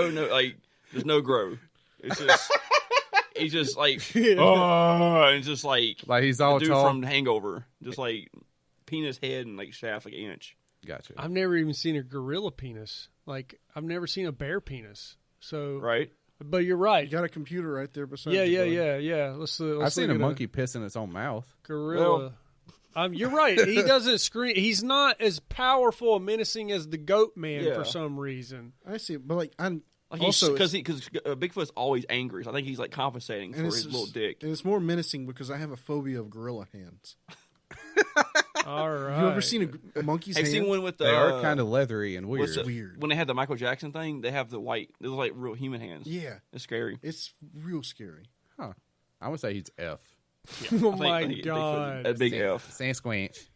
no, like, there's no grow. It's just, he's just like, oh, and just like Like he's the all dude tall. from Hangover. Just like penis head and like shaft like an inch. Gotcha. I've never even seen a gorilla penis. Like I've never seen a bear penis. So, Right? but you're right. You got a computer right there beside Yeah, you. yeah, bud. yeah, yeah. Let's I've seen look a at monkey piss in its own mouth. gorilla. You're right. He doesn't scream. He's not as powerful and menacing as the goat man Yeah. for some reason. I see, but like I'm Like also because Bigfoot's always angry. So I think he's like compensating for and his little dick. and it's more menacing because I have a phobia of gorilla hands. All right. You ever seen a monkey's Have you hand? seen one with the? They are kind of leathery and weird. what's it- weird. When they had the Michael Jackson thing, they have the white. They look like real human hands. Yeah, It's scary. it's real scary. Huh. I would say he's F. Oh I my think Bigfoot- god. a big F. Sasquatch.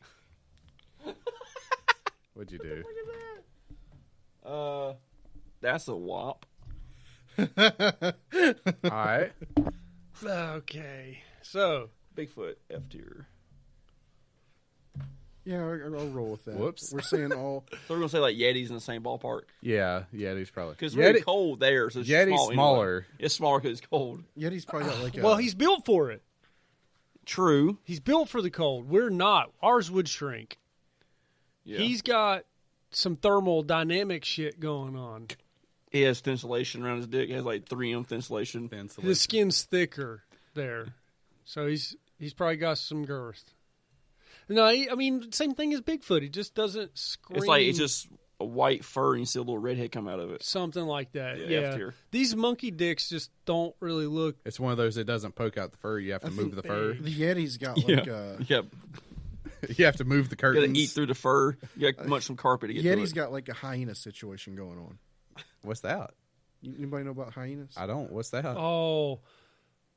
What'd you do? That's a wop. All right. Okay. So Bigfoot F tier. Yeah, I'll roll with that. Whoops. We're saying all. So we're gonna say like Yetis in the same ballpark Yeah, Yeti's probably. because it's really Yeti- cold there. So it's Yeti's small anyway. smaller. It's smaller because it's cold. Yeti's probably got like a. well, he's built for it. True. He's built for the cold. We're not. Ours would shrink. Yeah. He's got some thermal dynamic shit going on. He has thinsulation around his dick. He has like 3M thinsulation. His skin's thicker there, so he's probably got some girth. No, I mean same thing as Bigfoot. He just doesn't scream. It's like it's just a white fur and you see a little redhead come out of it. something like that. Yeah, Yeah, F tier. these monkey dicks just don't really look. It's one of those that doesn't poke out the fur. You have to move the fur. the Yeti's got like a. Yeah. You have to move the You curtains. gotta eat through the fur. You gotta munch some carpet to get Yeti's to it. got like a hyena situation going on. What's that? Anybody know about hyenas? I don't. What's that? Oh,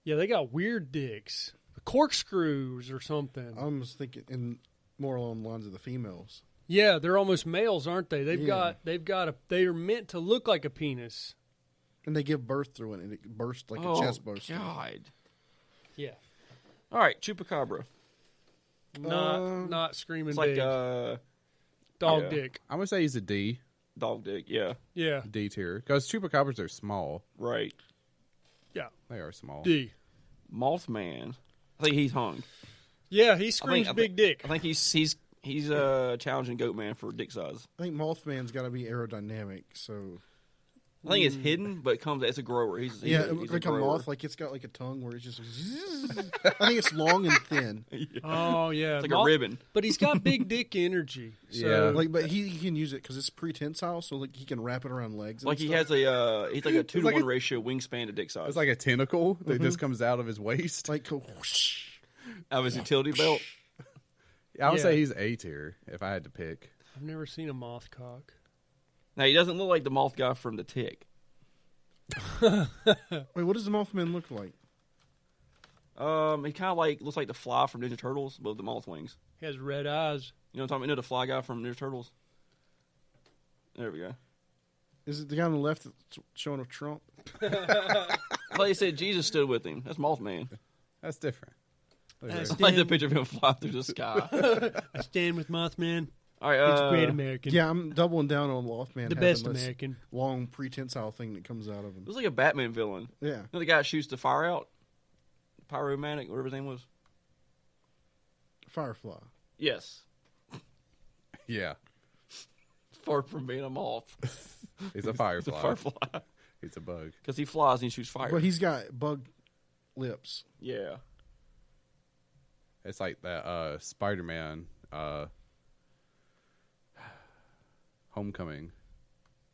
yeah, they got weird dicks, corkscrews or something. I was thinking, and more along the lines of the females. Yeah, they're almost males, aren't they? They Yeah. are meant to look like a penis. And they give birth through it, and it bursts like Oh, a chest burst. God. Yeah, All right, chupacabra. not screaming It's like big. dog Dog yeah. dick. I'm gonna say he's a D. dick. Yeah, Yeah, D tier because chupacabras are small. right. yeah. They are small. D. Mothman. I think he's hung. Yeah, he screams I big dick. I think he's challenging Goatman for dick size. I think Mothman's got to be aerodynamic, so I think it's hidden, but it comes as a grower. He's yeah, a, he's like a grower. moth, like it's got like a tongue where it's just. I think it's long and thin. Oh yeah, It's like a ribbon. But he's got big dick energy. So, Yeah. Like, but he can use it because it's prehensile, so like he can wrap it around legs. And Like he stuff. has he's like a 2 to like 1 a- ratio wingspan to dick size. It's like a tentacle that just comes out of his waist. like go whoosh. out of his utility belt. I would Yeah. say he's A tier if I had to pick. I've never seen a moth cock. Now he doesn't look like the moth guy from the Tick. Wait, what does the Mothman look like? He kind of like looks like the Fly from Ninja Turtles, but with the moth wings. He has red eyes. You know what I'm talking about? You know the Fly guy from Ninja Turtles? There we go. Is it the guy on the left that's showing of Trump? I thought he said Jesus stood with him. That's Mothman. That's different. Look at That's it. I like the picture of him flying through the sky. I stand with Mothman. All right, He's a great American. Yeah, I'm doubling down on Mothman. The having best this American. long prehensile thing that comes out of him. it was like a Batman villain. Yeah, You know the guy that shoots the fire out? Pyromantic, whatever his name was? Firefly. Yes. Yeah, Far from being a moth. he's a He's firefly. a firefly. He's a bug. Because he flies and he shoots fire. But he's got bug lips. Yeah. It's like that Spider-Man Homecoming.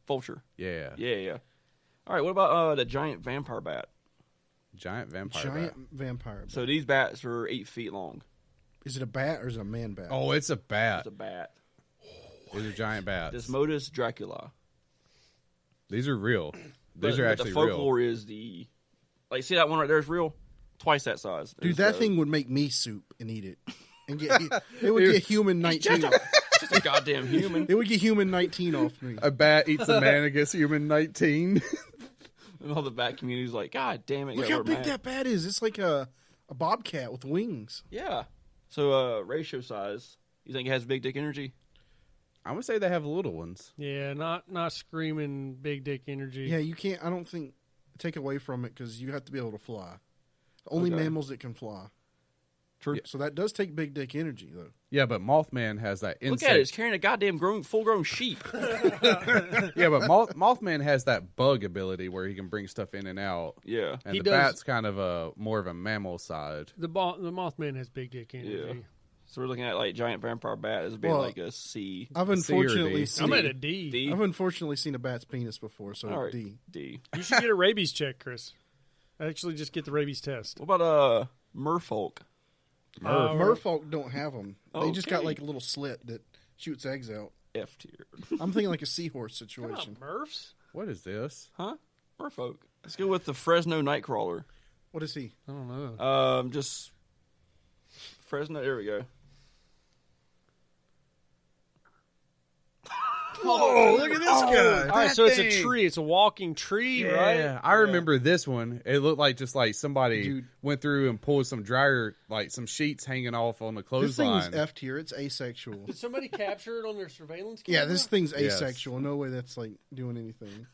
Vulture. Yeah. Yeah. All right, what about the giant vampire bat? Giant vampire Giant bat. vampire. Bat. So these bats are 8 feet long. Is it a bat or is it a man bat? Oh, it's a bat. It's a bat. These are giant bats. Desmodus Dracula. These are real. These are But actually the folklore real. is the... Like, see that one right there is real? Twice that size. Dude, It's, that thing would make me soup and eat it. And get it would get human 19. just a goddamn human. It would get human 19 off me. A bat eats a man against human 19. And all the bat community's like, God damn it. Look yeah, how we're big mad. that bat is. It's like a bobcat with wings. Yeah. So, ratio size. You think it has big dick energy? I'm gonna say they have little ones. Yeah, not screaming big dick energy. Yeah, you can't, I don't think, take away from it because you have to be able to fly. Only Okay. mammals that can fly. True. So that does take big dick energy, though. Yeah, but Mothman has that Look insect. at it. It's carrying a goddamn full-grown sheep. Yeah, but Mothman has that bug ability where he can bring stuff in and out. Yeah. And He the does- bat's kind of more of a mammal side. The Mothman has big dick energy. Yeah. So we're looking at, like, giant vampire bat as being Well, like a C. I've C or unfortunately D? seen I'm at a D. D. I've unfortunately seen a bat's penis before, so All right. D. D. You should get a rabies check, Chris. Actually, just get the rabies test. What about merfolk? Merfolk don't have them. They just got Okay. like a little slit that shoots eggs out. F tier. I'm thinking like a seahorse Come situation. on, Murphs? What is this? Huh? Merfolk. Let's go with the Fresno Nightcrawler. What is he? I don't know. Just Fresno. There we go. Oh, look at this guy. All right, so it's a tree. It's a walking tree, right? Yeah, I remember this one. It looked like just like somebody Dude. went through and pulled some dryer, like some sheets hanging off on the This thing's clothesline. F tier. It's asexual. Did somebody capture it on their surveillance camera? Yeah, this thing's Yes. asexual. No way that's like doing anything.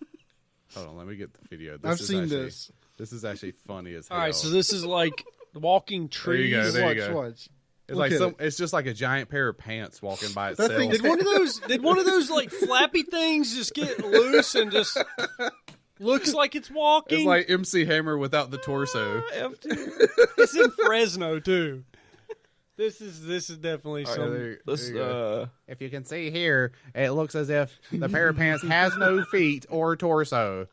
Hold on, let me get the video. This I've is seen actually, this. This is actually funny as hell. All right, so this is like walking There you trees. go, there you Watch, go. watch. It's Look like at some. it. It's just like a giant pair of pants walking by That itself. thing- Did one of those like flappy things just get loose and just looks like it's walking? It's like MC Hammer without the torso. F tier. It's in Fresno too. This is definitely All right, some. Let's If you can see here, it looks as if the pair of pants has no feet or torso.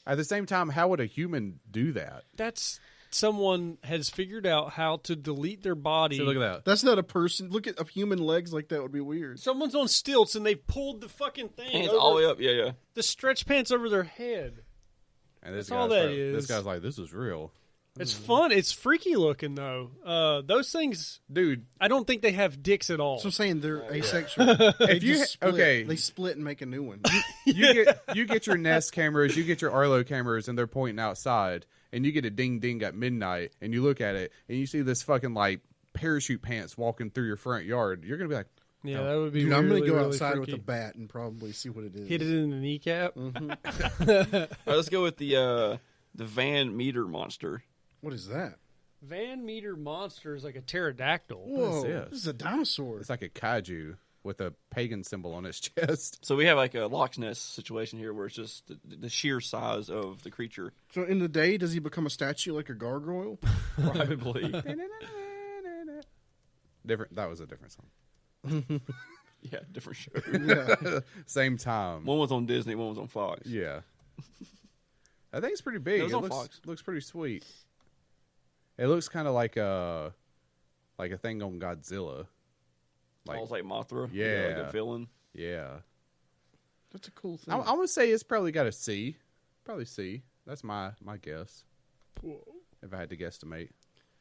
At the same time, how would a human do that? That's someone has figured out how to delete their body. See, look at that. That's not a person. Look at human legs like that would be weird. Someone's on stilts and they pulled the fucking thing hands over, all the way up. Yeah. the stretch pants over their head. And this That's all guy's that like, is. This guy's like, this is real, It's fun. It's freaky looking though. Those things, dude. I don't think they have dicks at all. So I'm saying they're asexual. They If you just split. okay, They split and make a new one. you get your Nest cameras, you get your Arlo cameras, and they're pointing outside, and you get a ding ding at midnight, and you look at it, and you see this fucking like parachute pants walking through your front yard. You're gonna be like, Yeah, that would be. Dude, I'm really, going to go really outside freaky. with a bat and probably see what it is. Hit it in the kneecap. All right, let's go with the Van Meter monster. What is that? Van Meter monster is like a pterodactyl. Whoa, this? this is a dinosaur. it's like a kaiju with a pagan symbol on its chest. So we have like a Loch Ness situation here, where it's just the sheer size of the creature. So in the day, does he become a statue like a gargoyle? Probably. Different. That was a different song. Yeah, different show. Yeah. Same time. One was on Disney, one was on Fox. Yeah. I think it's pretty big. It was on looks, Fox. looks pretty sweet. It looks kind of like a thing on Godzilla. Almost like Mothra. Yeah. Like a villain. Yeah. That's a cool thing. I would say it's probably got a C. Probably C. That's my guess. If I had to guesstimate.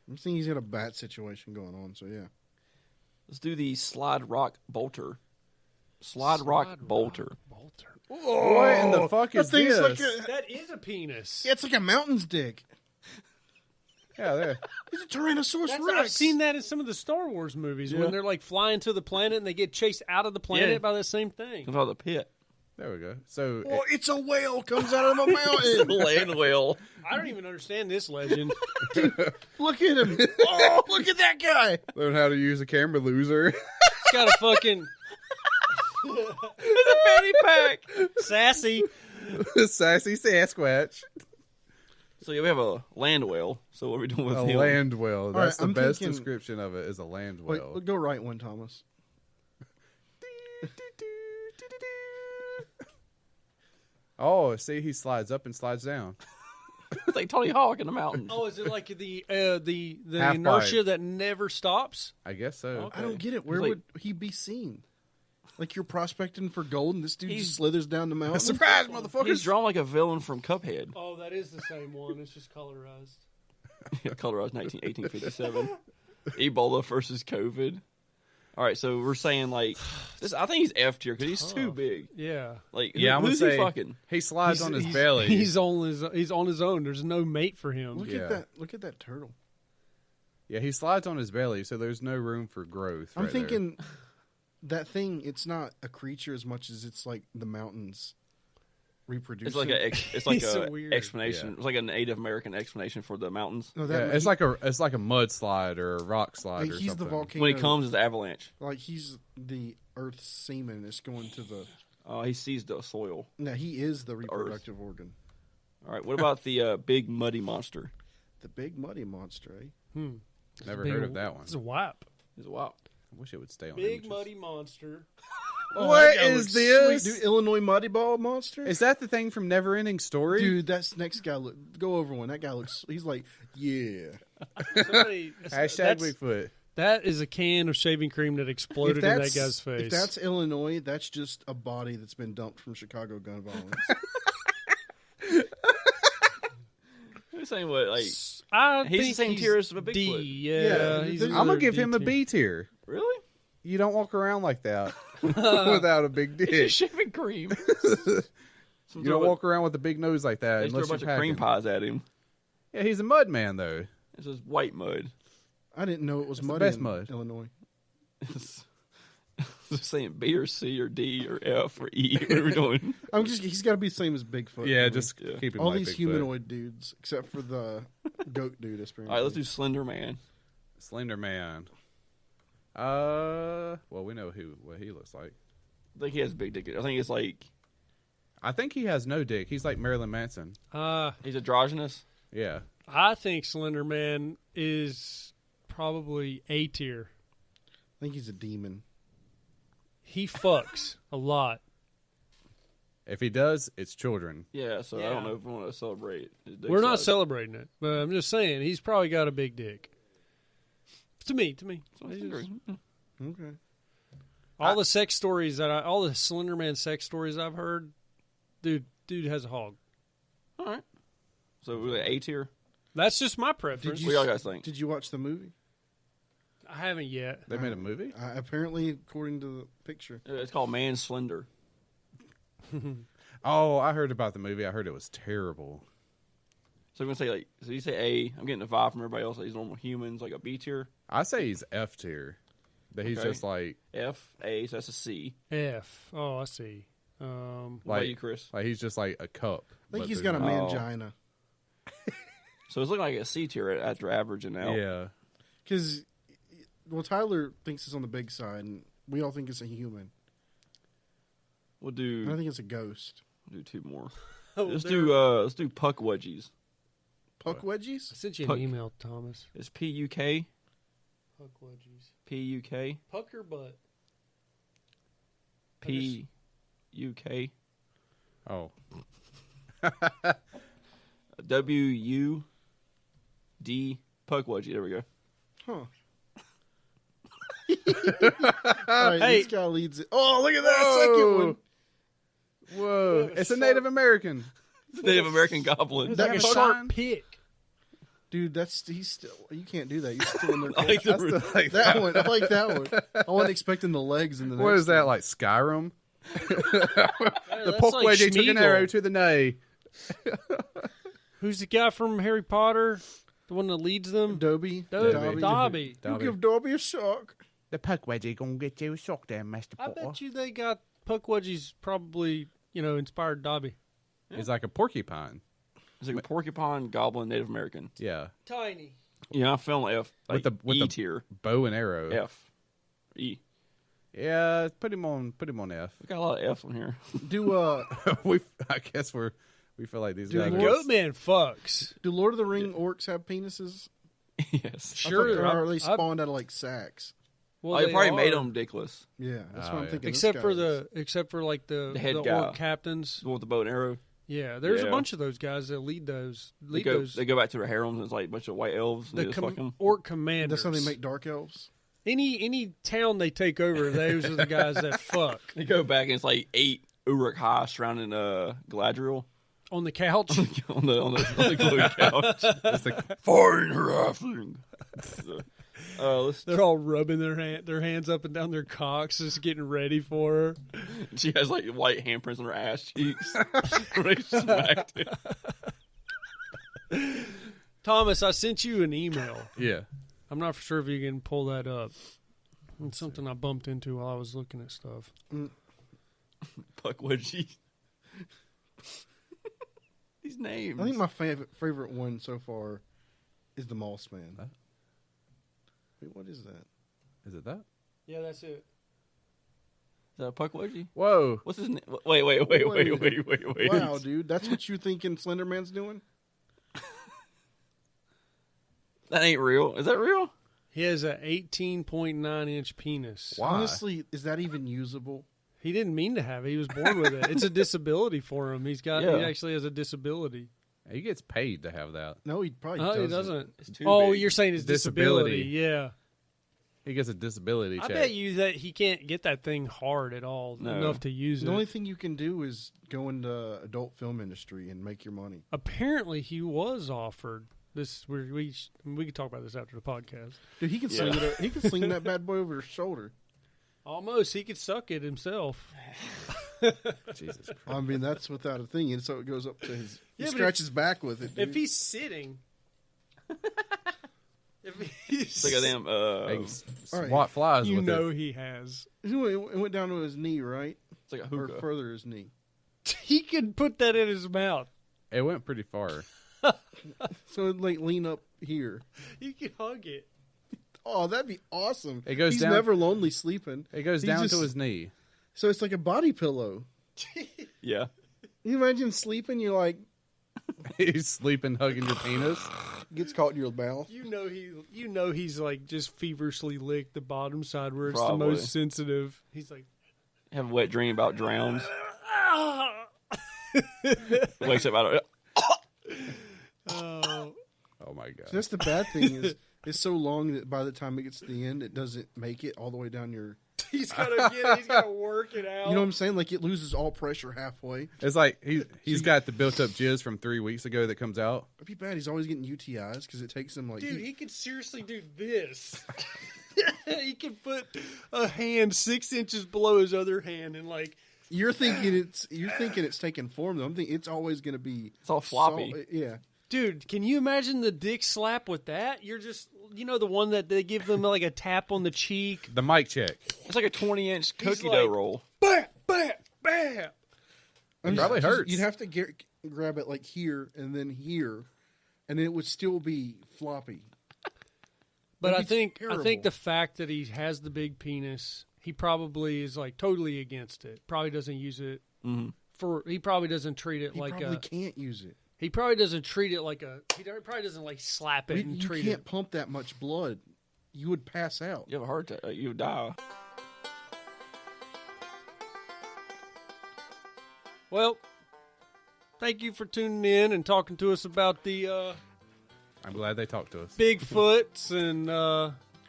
I'm thinking he's got a bat situation going on, so yeah. Let's do the slide rock bolter. Slide rock bolter. What in the fuck is That thing's this? like That is a penis. it's like a mountain's dick. Yeah, there. He's a Tyrannosaurus I've Rex. seen that in some of the Star Wars movies when they're like flying to the planet and they get chased out of the planet Yeah. by the same thing. Comes out of the pit. There we go. So Oh, it's a whale comes out of a mountain. Land whale. I don't even understand this legend. Look at him. Oh, look at that guy. learn how to use a camera, loser. It's got a fucking It's a fanny pack. sassy. Sassy Sasquatch. So yeah, we have a land whale. So what are we doing with A him? land whale. right, That's the I'm best thinking- description of it is a land Wait, whale. go right one, Thomas. Oh, see, he slides up and slides down. It's like Tony Hawk in the mountains. Oh, is it like the Half inertia pipe. that never stops? I guess so. I don't get it. Where He's would he be seen? Like you're prospecting for gold, and this dude He's- just slithers down the mountain. Surprise, motherfuckers! He's drawn like a villain from Cuphead. Oh, that is the same one. It's just colorized. Colorized 1857. Ebola versus COVID. All right, so we're saying like this. I think he's F tier because he's too big. Yeah. Like, Yeah, I'm gonna who's say he fucking? he slides on his He's- belly. He's on his own. There's no mate for him. Look Yeah. at that! Look at that turtle. Yeah, he slides on his belly, so there's no room for growth. I'm right there. thinking that thing. It's not a creature as much as it's like the mountains reproducing. It's like a it's like He's so a weird. explanation. Yeah. It's like a Native American explanation for the mountains. No, Yeah, that it's like a mudslide or a rock slide like or he's something. the volcano. When he comes, it's the avalanche. like he's the Earth's semen. It's going to the. He sees the soil. No, he is the reproductive organ. All right, what about the big muddy monster? The big muddy monster, eh? Never Big- heard of that one. It's a WAP. He's a wow. I wish it would stay on Big images. muddy monster. What that guy is looks this? Sweet. Dude, Illinois muddy ball monster? Is that the thing from Neverending Story? Dude, that's next guy. Go over one. That guy looks. He's like, yeah. Somebody, Hashtag that's- Bigfoot. That is a can of shaving cream that exploded in that guy's face. If that's Illinois, that's just a body that's been dumped from Chicago gun violence. You're saying what? Like, He's the same tier as a Bigfoot. D, yeah. Yeah, he's I'm I'm gonna another give him a D B tier. really? You don't walk around like that without a big It's dick. just shaving cream. You don't walk around with a big nose like that They throw a unless bunch you're of cream packing. pies at him. Yeah, he's a mud man though. It's just white mud. I didn't know it was It's the mud best in mud. Illinois. It's just saying B or C or D or F or E. What are we doing? He's got to be the same as Bigfoot. Yeah, for me. just Yeah. keep him all like these Bigfoot. humanoid dudes, except for the goat dude. Apparently. All right, let's do Slender Man. Slender Man. Well, we know what he looks like. I think he has a big dick. I think it's like I think he has no dick. He's like Marilyn Manson. he's androgynous. Yeah. I think Slender Man is probably A tier. I think he's a demon. He fucks a lot. If he does, it's children. Yeah, so I Yeah. don't know if we want to celebrate. His dick We're not size. celebrating it, but I'm just saying he's probably got a big dick. To me. So I agree. Okay. All the sex stories all the Slender Man sex stories I've heard, dude has a hog. All right. So we're at A tier. That's just my preference. What y'all guys think? Did you watch the movie? I haven't yet. They made a movie? Apparently, according to the picture. It's called Man Slender. Oh, I heard about the movie. I heard it was terrible. So we're gonna say like, so you say A. I'm getting a vibe from everybody else. Like these normal humans, like a B tier. I say he's F tier. That he's Okay. just like F, A. So that's a C. F. Oh, I see. What about like you, Chris? like he's just like a cup. I think but he's there's got a no- mangina. So it's looking like a C tier after averaging out. Yeah. Because, well, Tyler thinks it's on the big side, and we all think it's a human. We'll I do think it's a ghost. two more. Oh, let's there- do puck wedgies. Puck wedgies? I sent you Puck. an email, Thomas. It's P-U-K. Puck wedgies. P-U-K. Puck your butt. P-U-K. Oh. W-U-D. Puck wedgie. There we go. Huh. All right, Hey. this guy leads it. Oh, look at that second one. Whoa! It's a Native American. Native American goblin. It's like a have a sharp sign? pick. Dude, he's still. You can't do that. You're still in their I like pants. the- Like That one. I like that one. I wasn't expecting the legs in the. What next is that one. like Skyrim? The That's pork like wedgie took an Schmeagol. arrow to the knee. Who's the guy from Harry Potter? The one that leads them? Dobby. Dobby. You give Dobby a shock. The puck wedgie gonna get you a shock there, Master I Potter. bet you they got Puckwudgies probably, inspired Dobby. He's like a porcupine. It's like a porcupine, goblin, Native American. Yeah, Tiny. Yeah, I fell F. Like with E the tier. bow and arrow. F. E. Yeah, put him on F. We got a lot of F on here. I guess we feel like these Dude, guys. Lord- Are, Goatman fucks. Do Lord of the Ring orcs have penises? Yes. Sure. Or are they spawned out of like sacks? Oh, they probably made are. them dickless. Yeah, that's what Oh, I'm yeah. thinking. Except for like the head the guy. orc captains. The one with the bow and arrow. Yeah, there's a Yeah. bunch of those guys that lead those. They go back to their harems and it's like a bunch of white elves. And The they just fuck 'em. orc commanders. That's how they make dark elves. Any town they take over, those are the guys that fuck They go back and it's like 8 Uruk high surrounding Galadriel on the couch. on the glue couch. it's the, Fine her halfling. They're all rubbing their hands up and down their cocks, just getting ready for her. She has like white handprints on her ass cheeks. When they smacked it. Thomas, I sent you an email. yeah. I'm not for sure if you can pull that up. It's something I bumped into while I was looking at stuff. Puckwudgie. These names. I think my favorite one so far is the Moss Man. Huh? Wait, what is that? Is it that? Yeah, that's it. Is that a Puckwudgie? Whoa! What's his name? Wait. Wow, dude, that's what you thinking Slenderman's doing? That ain't real. Is that real? He has a 18.9 inch penis. Why? Honestly, is that even usable? He didn't mean to have it. He was born with it. It's a disability for him. He Yeah. actually has a disability. He gets paid to have that. No, he probably No, doesn't. he doesn't. It's too Oh, big. you're saying his disability. Disability. Yeah. He gets a disability I check. bet you that he can't get that thing hard at all No. enough to use The it. only thing you can do is go into adult film industry and make your money. Apparently, he was offered this. We could talk about this after the podcast. Dude, he can sling it. He can sling that bad boy over his shoulder. Almost, he could suck it himself. Jesus. I mean, that's without a thing, and so it goes up to his. Yeah, He but scratches back with it. Dude. If he's sitting, if he's, It's like a damn. They It's All right. swat flies you with know, it. he has. it went down to his knee, right, like a or hookah. further his knee. He could put that in his mouth. It went pretty far. So it like lean up here. He could hug it. Oh, that'd be awesome. It goes He's down- never lonely sleeping. It goes He down just- to his knee. So it's like a body pillow. Yeah. You imagine sleeping, you're like He's sleeping, hugging your penis. gets caught in your mouth. You know he's like just feverishly licked the bottom side where it's Probably. the most sensitive. He's like, Have a wet dream about drowns. Wakes up out of oh, Oh my god. So that's the bad thing is it's so long that by the time it gets to the end, it doesn't make it all the way down your. he's gotta work it out. You know what I'm saying? Like it loses all pressure halfway. It's like he's got the built up jizz from 3 weeks ago that comes out. It'd be bad. He's always getting UTIs because it takes him like. Dude, he could seriously do this. He could put a hand 6 inches below his other hand and like. You're thinking it's taking form though. I'm thinking it's always going to be. It's all floppy. Yeah. Dude, can you imagine the dick slap with that? You're just, the one that they give them like a tap on the cheek. The mic check. It's like a 20-inch He's cookie like- dough roll. Bam, bam, bam. It probably hurts. You'd have to grab it like here and then here, and it would still be floppy. But That'd be I think terrible. the fact that he has the big penis, he probably is like totally against it. Probably doesn't use it he probably doesn't treat it He like probably can't use it. he probably doesn't treat it like he probably doesn't like slap it and You treat can't it. pump that much blood. You would pass out. You have a heart attack. You would die. Well, thank you for tuning in and talking to us about the I'm glad they talked to us. Bigfoots and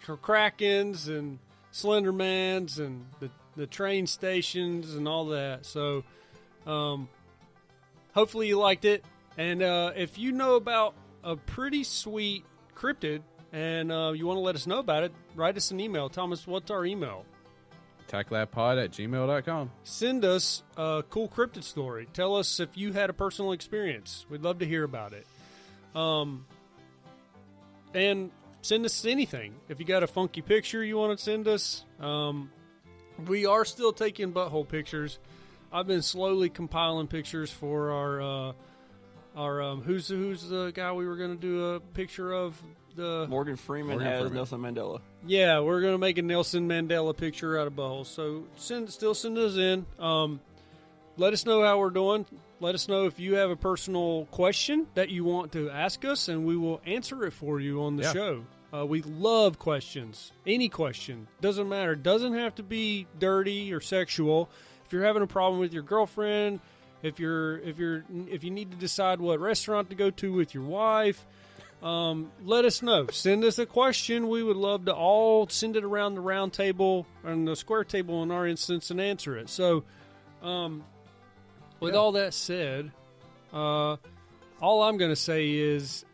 Krakens and Slendermans and the train stations and all that. So Hopefully you liked it. And if you know about a pretty sweet cryptid and you want to let us know about it, write us an email. Thomas, what's our email? tactlabpod@gmail.com. Send us a cool cryptid story. Tell us if you had a personal experience. We'd love to hear about it. And send us anything. If you got a funky picture you want to send us, we are still taking butthole pictures. I've been slowly compiling pictures for our who's the guy we were going to do a picture of? The Morgan Freeman Morgan as Freeman. Nelson Mandela. Yeah, we're going to make a Nelson Mandela picture out of buttholes. So still send us in. Let us know how we're doing. Let us know if you have a personal question that you want to ask us, and we will answer it for you on the show. We love questions. Any question. Doesn't matter. Doesn't have to be dirty or sexual. If you're having a problem with your girlfriend, if you need to decide what restaurant to go to with your wife, let us know. Send us a question. We would love to all send it around the round table and the square table in our instance and answer it. So, with all that said, all I'm going to say is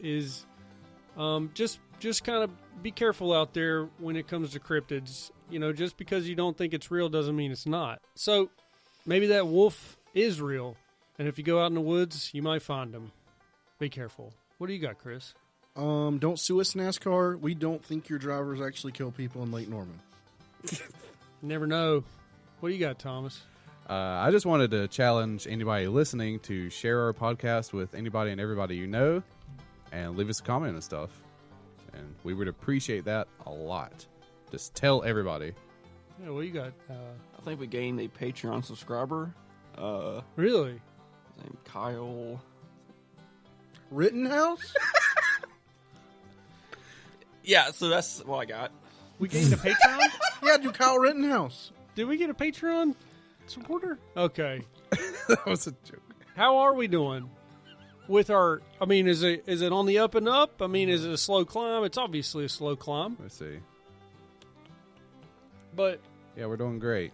just kind of be careful out there when it comes to cryptids. You know, just because you don't think it's real doesn't mean it's not. So maybe that wolf is real, and if you go out in the woods, you might find him. Be careful. What do you got, Chris? Don't sue us, NASCAR. We don't think your drivers actually kill people in Lake Norman. Never know. What do you got, Thomas? I just wanted to challenge anybody listening to share our podcast with anybody and everybody you know and leave us a comment and stuff. And we would appreciate that a lot. Just tell everybody. Yeah, what you got? I think we gained a Patreon subscriber. Really? His name Kyle. Rittenhouse? Yeah, so that's what I got. We gained a Patreon? Yeah, do Kyle Rittenhouse. Did we get a Patreon supporter? Okay. That was a joke. How are we doing with our? I mean, is it on the up and up? I mean, is it a slow climb? It's obviously a slow climb, Let's see. but Yeah, we're doing great.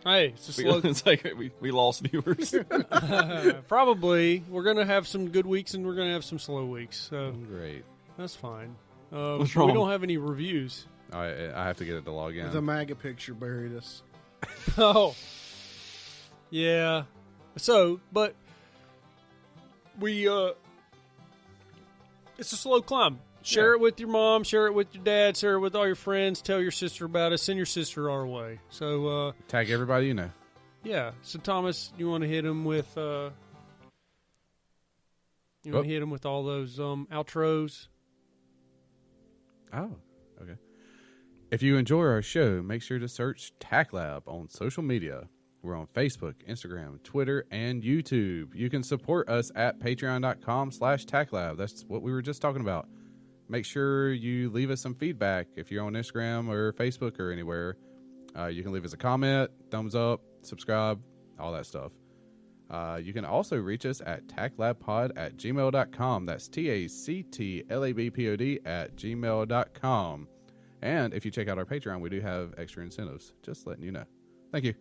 hey, it's a slow. It's like we lost viewers. Probably we're gonna have some good weeks and we're gonna have some slow weeks, so Doing great. that's fine. What's We wrong? don't have any reviews. I have to get it to log in. The MAGA picture buried us. Oh, yeah. So, but we it's a slow climb. Share it with your mom, share it with your dad, share it with all your friends, tell your sister about us, send your sister our way. So, Tag everybody you know. yeah. So, Thomas, you want to hit him with hit him with all those outros? Oh, okay. If you enjoy our show, make sure to search TACT Lab on social media. We're on Facebook, Instagram, Twitter, and YouTube. You can support us at patreon.com/TACTLab. That's what we were just talking about. Make sure you leave us some feedback. If you're on Instagram or Facebook or anywhere, you can leave us a comment, thumbs up, subscribe, all that stuff. You can also reach us at tactlabpod@gmail.com. That's tactlabpod@gmail.com. And if you check out our Patreon, we do have extra incentives. Just letting you know. Thank you.